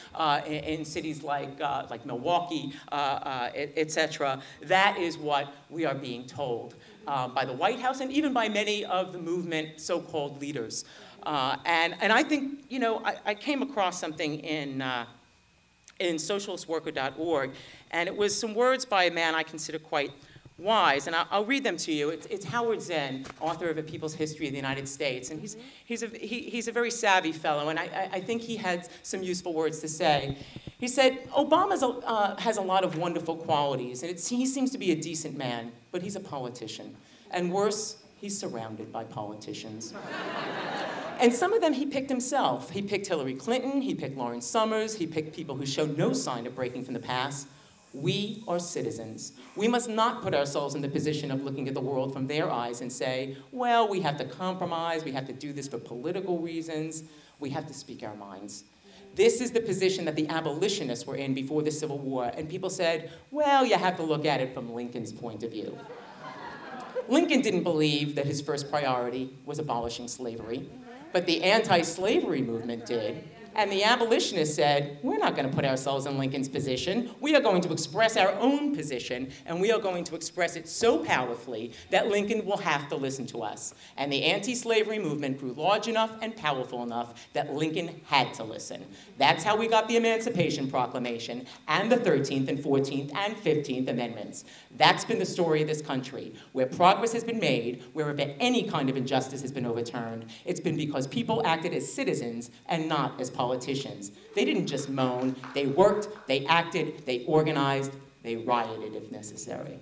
in cities like Milwaukee, et cetera. That is what we are being told by the White House and even by many of the movement so-called leaders. And I think, you know, I came across something in socialistworker.org, and it was some words by a man I consider quite wise, and I'll read them to you. It's Howard Zinn, author of A People's History of the United States, and he's a very savvy fellow, and I think he had some useful words to say. He said, Obama has a lot of wonderful qualities, and he seems to be a decent man, but he's a politician. And worse, he's surrounded by politicians. And some of them he picked himself. He picked Hillary Clinton, he picked Lawrence Summers, he picked people who showed no sign of breaking from the past. We are citizens. We must not put ourselves in the position of looking at the world from their eyes and say, well, we have to compromise, we have to do this for political reasons, we have to speak our minds. This is the position that the abolitionists were in before the Civil War, and people said, well, you have to look at it from Lincoln's point of view. Lincoln didn't believe that his first priority was abolishing slavery. But the anti-slavery movement did, and the abolitionists said, we're not going to put ourselves in Lincoln's position. We are going to express our own position, and we are going to express it so powerfully that Lincoln will have to listen to us. And the anti-slavery movement grew large enough and powerful enough that Lincoln had to listen. That's how we got the Emancipation Proclamation, and the 13th and 14th and 15th Amendments. That's been the story of this country. Where progress has been made, wherever any kind of injustice has been overturned, it's been because people acted as citizens and not as politicians. They didn't just moan, they worked, they acted, they organized, they rioted if necessary.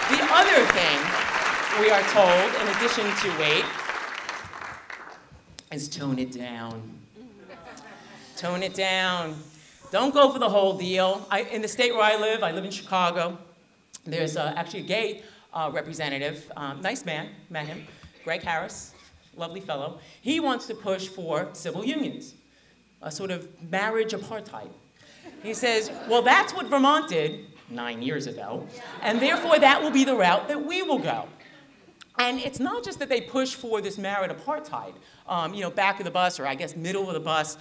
The other thing we are told, in addition to wait, is tone it down. Tone it down. Don't go for the whole deal. In the state where I live in Chicago, There's actually a gay representative, nice man, met him, Greg Harris, lovely fellow. He wants to push for civil unions, a sort of marriage apartheid. He says, well, that's what Vermont did 9 years ago, and therefore that will be the route that we will go. And it's not just that they push for this marriage apartheid, back of the bus, or I guess middle of the bus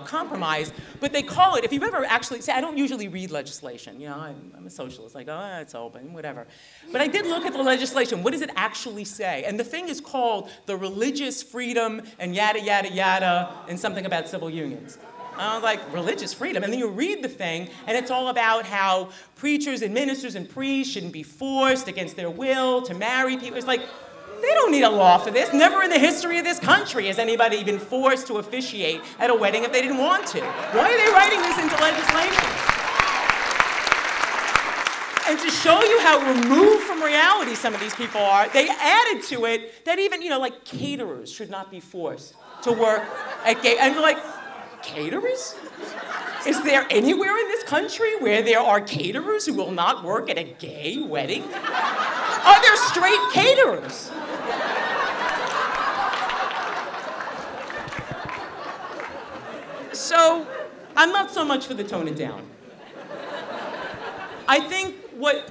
compromise, but they call it, if you've ever actually, I don't usually read legislation, I'm a socialist, like, oh, it's open, whatever. But I did look at the legislation, what does it actually say? And the thing is called the Religious Freedom and yada, yada, yada, and something about civil unions. I was like, religious freedom? And then you read the thing, and it's all about how preachers and ministers and priests shouldn't be forced against their will to marry people. It's like, they don't need a law for this. Never in the history of this country has anybody been forced to officiate at a wedding if they didn't want to. Why are they writing this into legislation? And to show you how removed from reality some of these people are, they added to it that even, like caterers should not be forced to work at gay, and like, caterers? Is there anywhere in this country where there are caterers who will not work at a gay wedding? Are there straight caterers? So, I'm not so much for the tone it down. I think what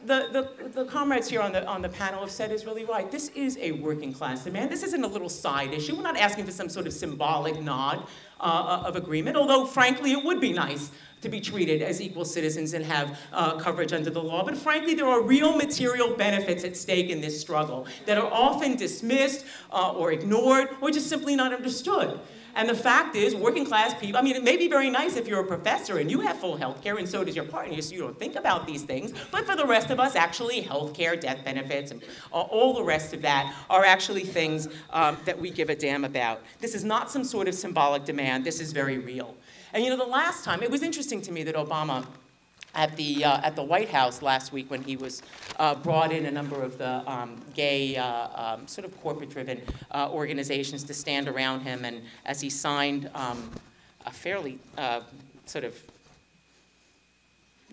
the comrades here on the panel have said is really right. This is a working class demand. This isn't a little side issue. We're not asking for some sort of symbolic nod of agreement, although frankly it would be nice to be treated as equal citizens and have coverage under the law. But frankly, there are real material benefits at stake in this struggle that are often dismissed or ignored or just simply not understood. And the fact is, working class people, it may be very nice if you're a professor and you have full health care, and so does your partner, so you don't think about these things. But for the rest of us, actually, health care, death benefits, and all the rest of that are actually things that we give a damn about. This is not some sort of symbolic demand. This is very real. And the last time, it was interesting to me that Obama, at the White House last week when he was brought in a number of the gay sort of corporate-driven organizations to stand around him, and as he signed a fairly sort of,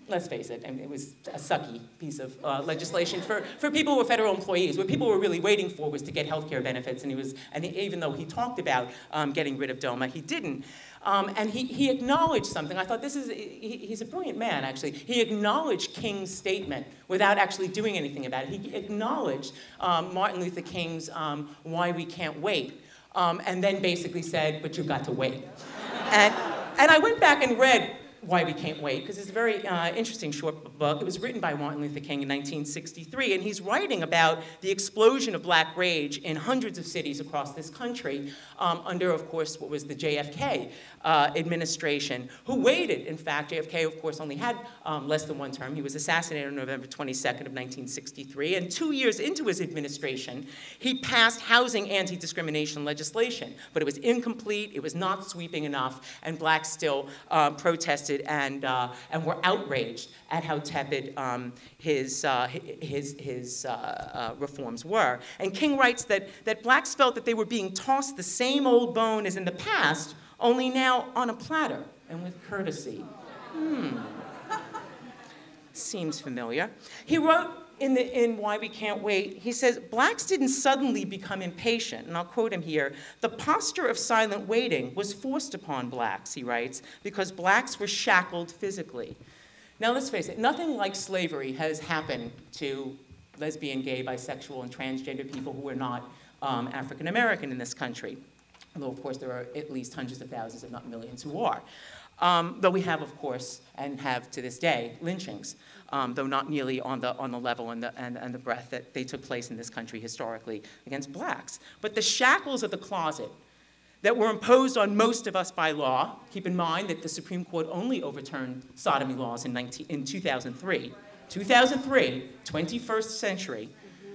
let's face it, it was a sucky piece of legislation for people who were federal employees. What people were really waiting for was to get health care benefits, and even though he talked about getting rid of DOMA, he didn't. And he acknowledged something. I thought he's a brilliant man, actually. He acknowledged King's statement without actually doing anything about it. He acknowledged Martin Luther King's Why We Can't Wait, and then basically said, but you've got to wait. And I went back and read Why We Can't Wait, because it's a very interesting short book. It was written by Martin Luther King in 1963, and he's writing about the explosion of black rage in hundreds of cities across this country under, of course, what was the JFK administration, who waited. In fact, JFK, of course, only had less than one term. He was assassinated on November 22nd of 1963, and 2 years into his administration, he passed housing anti-discrimination legislation, but it was incomplete, it was not sweeping enough, and blacks still protested and were outraged at how tepid his reforms were. And King writes that blacks felt that they were being tossed the same old bone as in the past, only now on a platter and with courtesy. Seems familiar. He wrote in Why We Can't Wait, he says, blacks didn't suddenly become impatient, and I'll quote him here, the posture of silent waiting was forced upon blacks, he writes, because blacks were shackled physically. Now let's face it, nothing like slavery has happened to lesbian, gay, bisexual, and transgender people who are not African American in this country. Although, of course, there are at least hundreds of thousands, if not millions, who are. Though we have, of course, and have to this day, lynchings, though not nearly on the level and the breadth that they took place in this country historically against blacks. But the shackles of the closet that were imposed on most of us by law, keep in mind that the Supreme Court only overturned sodomy laws in 2003. 2003, 21st century,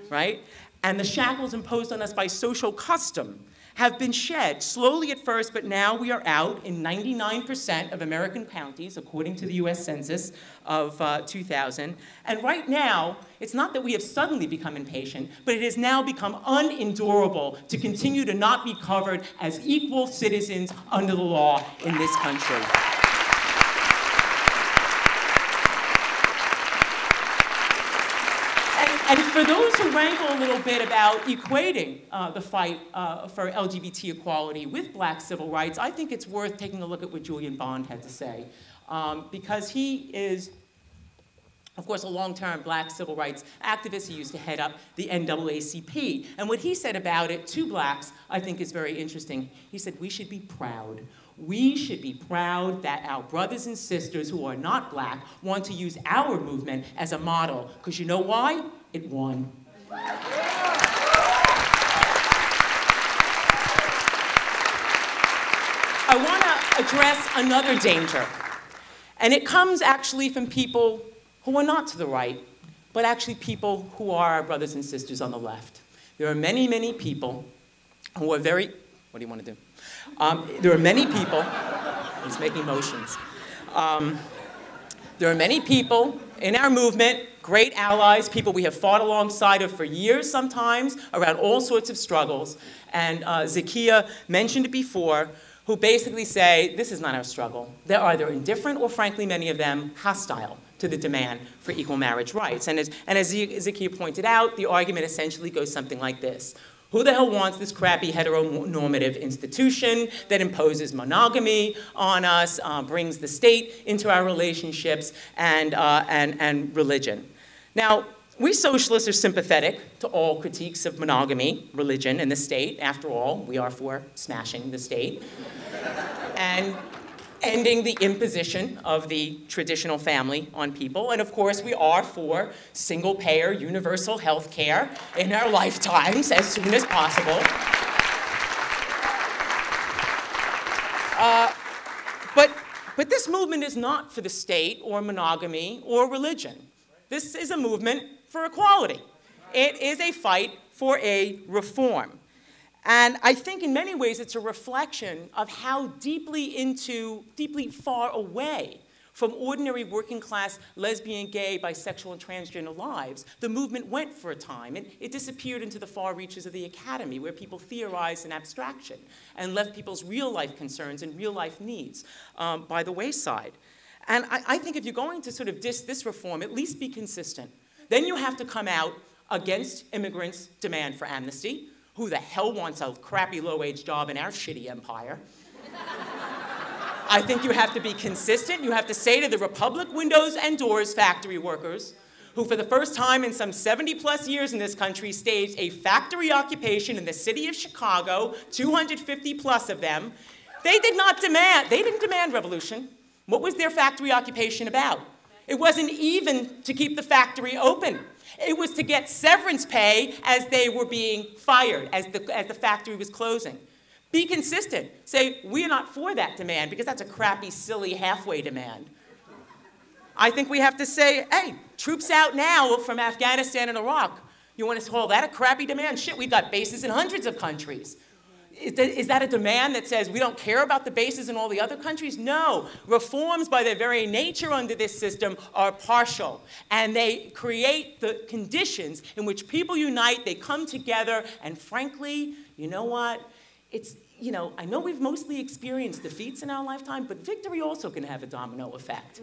right? And the shackles imposed on us by social custom have been shed, slowly at first, but now we are out in 99% of American counties, according to the US Census of 2000. And right now, it's not that we have suddenly become impatient, but it has now become unendurable to continue to not be covered as equal citizens under the law in this country. And for those who rankle a little bit about equating the fight for LGBT equality with black civil rights, I think it's worth taking a look at what Julian Bond had to say. Because he is, of course, a long-term black civil rights activist. He used to head up the NAACP. And what he said about it to blacks, I think, is very interesting. He said, we should be proud. We should be proud that our brothers and sisters who are not black want to use our movement as a model. Because you know why? It won. I want to address another danger. And it comes actually from people who are not to the right, but actually people who are our brothers and sisters on the left. There are many, many people who are very, what do you want to do? There are many people, he's making motions. There are many people in our movement, great allies, people we have fought alongside of for years sometimes around all sorts of struggles. And Zakiya mentioned it before, who basically say, this is not our struggle. They're either indifferent or, frankly, many of them hostile to the demand for equal marriage rights. And as Zakiya pointed out, the argument essentially goes something like this. Who the hell wants this crappy heteronormative institution that imposes monogamy on us, brings the state into our relationships, and religion? Now, we socialists are sympathetic to all critiques of monogamy, religion, and the state. After all, we are for smashing the state and ending the imposition of the traditional family on people. And of course, we are for single-payer universal health care in our lifetimes as soon as possible. But this movement is not for the state or monogamy or religion. This is a movement for equality. It is a fight for a reform. And I think in many ways it's a reflection of how deeply far away from ordinary working class lesbian, gay, bisexual, and transgender lives the movement went for a time. It disappeared into the far reaches of the academy where people theorized in abstraction and left people's real life concerns and real life needs by the wayside. And I think if you're going to sort of diss this reform, at least be consistent. Then you have to come out against immigrants' demand for amnesty. Who the hell wants a crappy low-wage job in our shitty empire? I think you have to be consistent. You have to say to the Republic Windows and Doors factory workers, who for the first time in some 70-plus years in this country staged a factory occupation in the city of Chicago, 250-plus of them, they didn't demand revolution. What was their factory occupation about? It wasn't even to keep the factory open. It was to get severance pay as they were being fired, as the factory was closing. Be consistent. Say, we're not for that demand because that's a crappy, silly, halfway demand. I think we have to say, hey, troops out now from Afghanistan and Iraq. You want to call that a crappy demand? Shit, we've got bases in hundreds of countries. Is that a demand that says we don't care about the bases in all the other countries? No. Reforms by their very nature under this system are partial. And they create the conditions in which people unite, they come together, and frankly, you know what? It's, you know, I know we've mostly experienced defeats in our lifetime, but victory also can have a domino effect.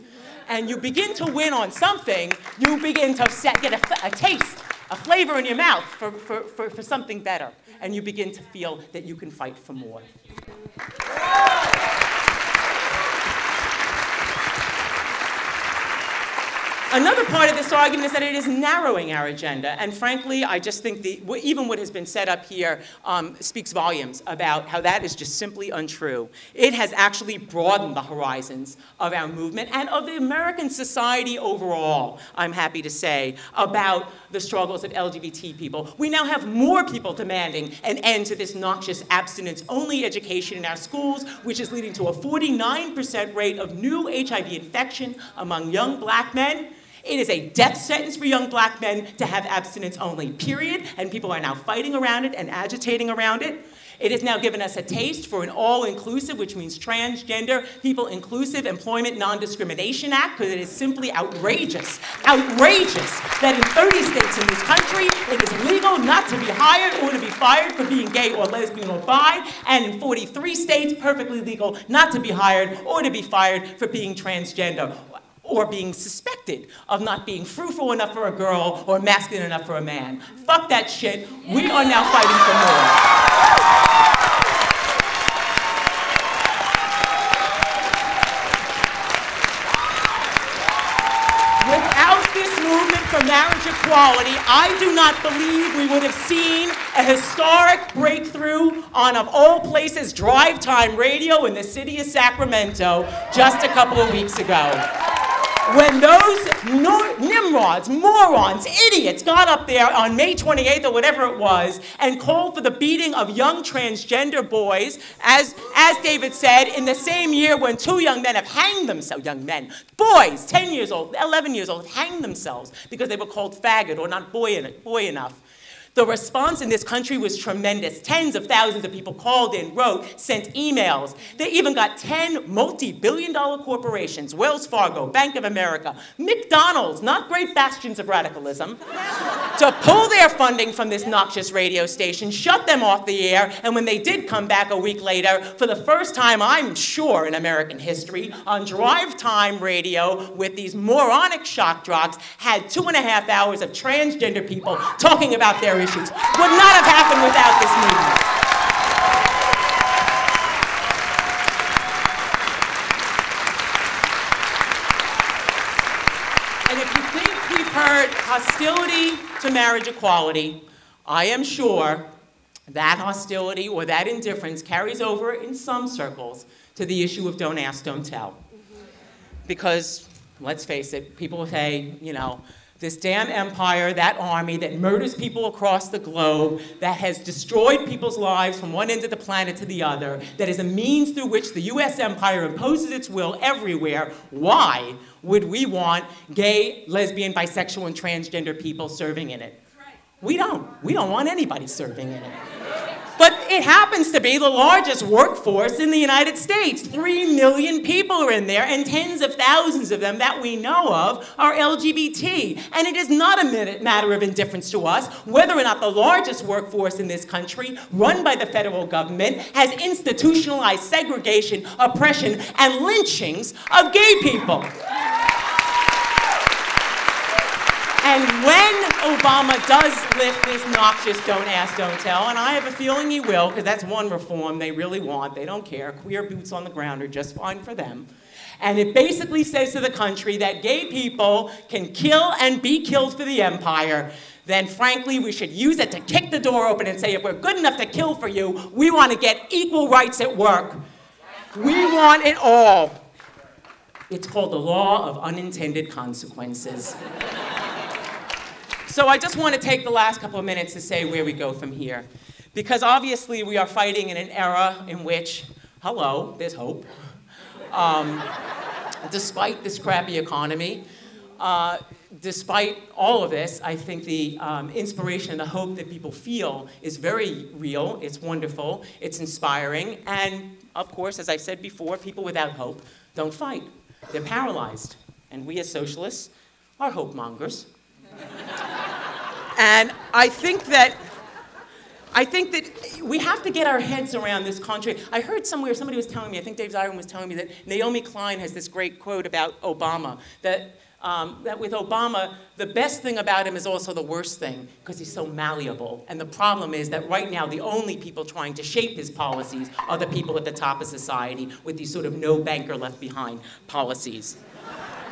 And you begin to win on something, you begin to get a taste, a flavor in your mouth for something better. And you begin to feel that you can fight for more. Another part of this argument is that it is narrowing our agenda. And frankly, I just think even what has been set up here speaks volumes about how that is just simply untrue. It has actually broadened the horizons of our movement and of the American society overall, I'm happy to say, about the struggles of LGBT people. We now have more people demanding an end to this noxious abstinence-only education in our schools, which is leading to a 49% rate of new HIV infection among young black men. It is a death sentence for young black men to have abstinence only, period. And people are now fighting around it and agitating around it. It has now given us a taste for an all-inclusive, which means transgender, people-inclusive Employment Non-Discrimination Act, because it is simply outrageous, outrageous that in 30 states in this country, it is legal not to be hired or to be fired for being gay or lesbian or bi, and in 43 states, perfectly legal not to be hired or to be fired for being transgender. or being suspected of not being fruitful enough for a girl or masculine enough for a man. Fuck that shit. We are now fighting for more. Without this movement for marriage equality, I do not believe we would have seen a historic breakthrough on, of all places, drive time radio in the city of Sacramento just a couple of weeks ago. When those nimrods, morons, idiots got up there on May 28th or whatever it was and called for the beating of young transgender boys, as David said, in the same year when 2 young men have hanged themselves, young men, boys, 10 years old, 11 years old, hanged themselves because they were called faggot or not boy enough. The response in this country was tremendous. Tens of thousands of people called in, wrote, sent emails. They even got 10 multi-billion-dollar corporations, Wells Fargo, Bank of America, McDonald's, not great bastions of radicalism, to pull their funding from this noxious radio station, shut them off the air, and when they did come back a week later, for the first time, I'm sure, in American history, on drive time radio with these moronic shock jocks, had 2.5 hours of transgender people talking about their issues. Would not have happened without this movement. And if you think we've heard hostility to marriage equality, I am sure that hostility or that indifference carries over in some circles to the issue of don't ask, don't tell. Because, let's face it, people say, you know, this damn empire, that army that murders people across the globe, that has destroyed people's lives from one end of the planet to the other, that is a means through which the US empire imposes its will everywhere. Why would we want gay, lesbian, bisexual, and transgender people serving in it? We don't. We don't want anybody serving in it. But it happens to be the largest workforce in the United States. 3 million people are in there, and tens of thousands of them that we know of are LGBT. And it is not a matter of indifference to us whether or not the largest workforce in this country, run by the federal government, has institutionalized segregation, oppression, and lynchings of gay people. And when Obama does lift this noxious don't ask, don't tell, and I have a feeling he will, because that's one reform they really want. They don't care. Queer boots on the ground are just fine for them. And it basically says to the country that gay people can kill and be killed for the empire. Then frankly, we should use it to kick the door open and say, if we're good enough to kill for you, we want to get equal rights at work. We want it all. It's called the law of unintended consequences. So I just want to take the last couple of minutes to say where we go from here. Because obviously we are fighting in an era in which, hello, there's hope. Despite this crappy economy, despite all of this, I think the inspiration and the hope that people feel is very real. It's wonderful. It's inspiring. And of course, as I said before, people without hope don't fight. They're paralyzed. And we as socialists are hope mongers. And I think that we have to get our heads around this country. I heard somewhere, somebody was telling me, I think Dave Zirin was telling me that Naomi Klein has this great quote about Obama, that with Obama, the best thing about him is also the worst thing, because he's so malleable. And the problem is that right now, the only people trying to shape his policies are the people at the top of society with these sort of no banker left behind policies.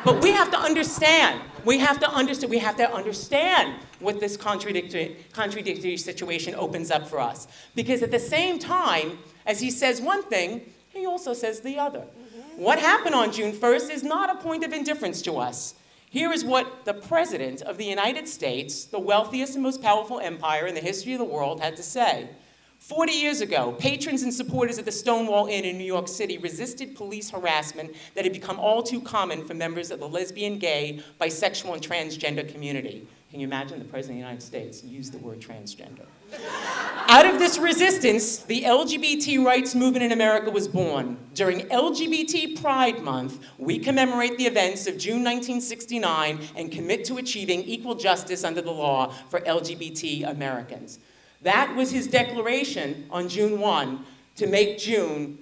But we have to understand. We have to understand what this contradictory situation opens up for us. Because at the same time, as he says one thing, he also says the other. What happened on June 1st is not a point of indifference to us. Here is what the President of the United States, the wealthiest and most powerful empire in the history of the world, had to say. 40 years ago, patrons and supporters of the Stonewall Inn in New York City resisted police harassment that had become all too common for members of the lesbian, gay, bisexual, and transgender community. Can you imagine the President of the United States used the word transgender? Out of this resistance, the LGBT rights movement in America was born. During LGBT Pride Month, we commemorate the events of June 1969 and commit to achieving equal justice under the law for LGBT Americans. That was his declaration on June 1 to make June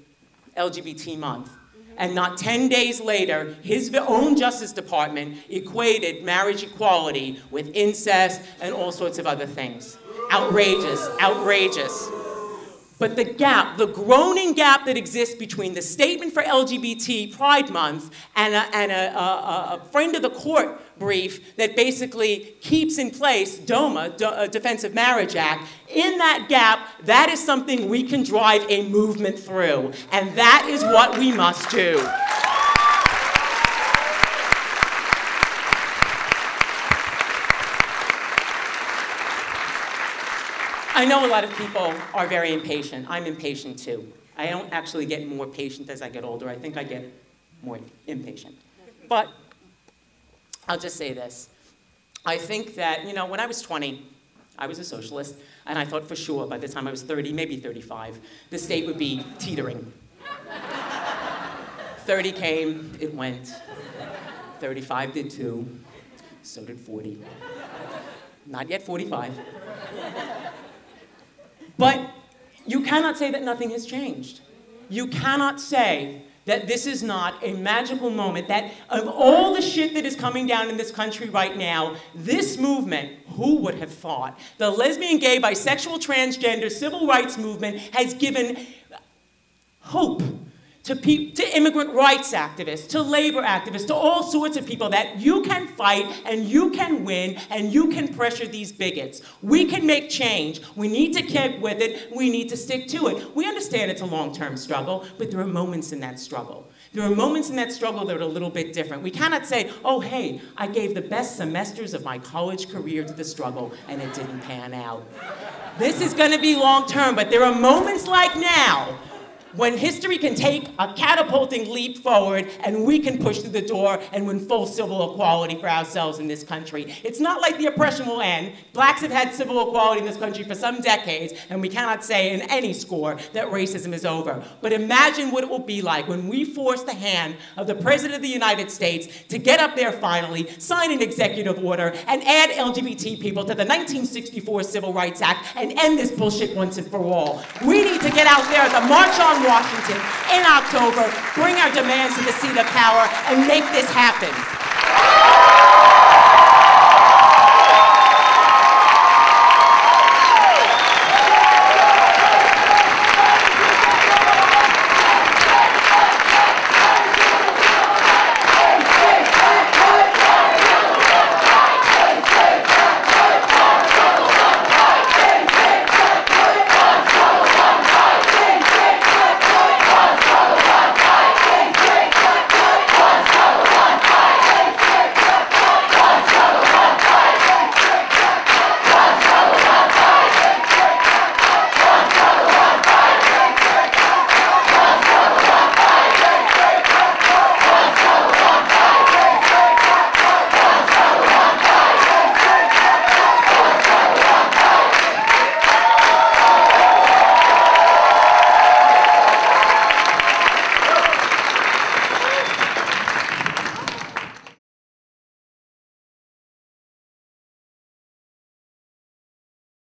LGBT month. And not 10 days later, his own Justice Department equated marriage equality with incest and all sorts of other things. Outrageous, outrageous. But the gap, the groaning gap that exists between the statement for LGBT Pride Month and a friend of the court brief that basically keeps in place DOMA, Defense of Marriage Act, in that gap, that is something we can drive a movement through. And that is what we must do. I know a lot of people are very impatient. I'm impatient too. I don't actually get more patient as I get older. I think I get more impatient. But I'll just say this. I think that, you know, when I was 20, I was a socialist, and I thought for sure by the time I was 30, maybe 35, the state would be teetering. 30 came, it went. 35 did too. So did 40. Not yet 45. But you cannot say that nothing has changed. You cannot say that this is not a magical moment, that of all the shit that is coming down in this country right now, this movement, who would have thought, the lesbian, gay, bisexual, transgender, civil rights movement has given hope to immigrant rights activists, to labor activists, to all sorts of people that you can fight and you can win and you can pressure these bigots. We can make change. We need to keep with it. We need to stick to it. We understand it's a long-term struggle, but there are moments in that struggle. There are moments in that struggle that are a little bit different. We cannot say, oh, hey, I gave the best semesters of my college career to the struggle and it didn't pan out. This is going to be long-term, but there are moments like now when history can take a catapulting leap forward and we can push through the door and win full civil equality for ourselves in this country. It's not like the oppression will end. Blacks have had civil equality in this country for some decades, and we cannot say in any score that racism is over. But imagine what it will be like when we force the hand of the President of the United States to get up there finally, sign an executive order, and add LGBT people to the 1964 Civil Rights Act and end this bullshit once and for all. We need to get out there at the March on Washington in October, bring our demands to the seat of power, and make this happen.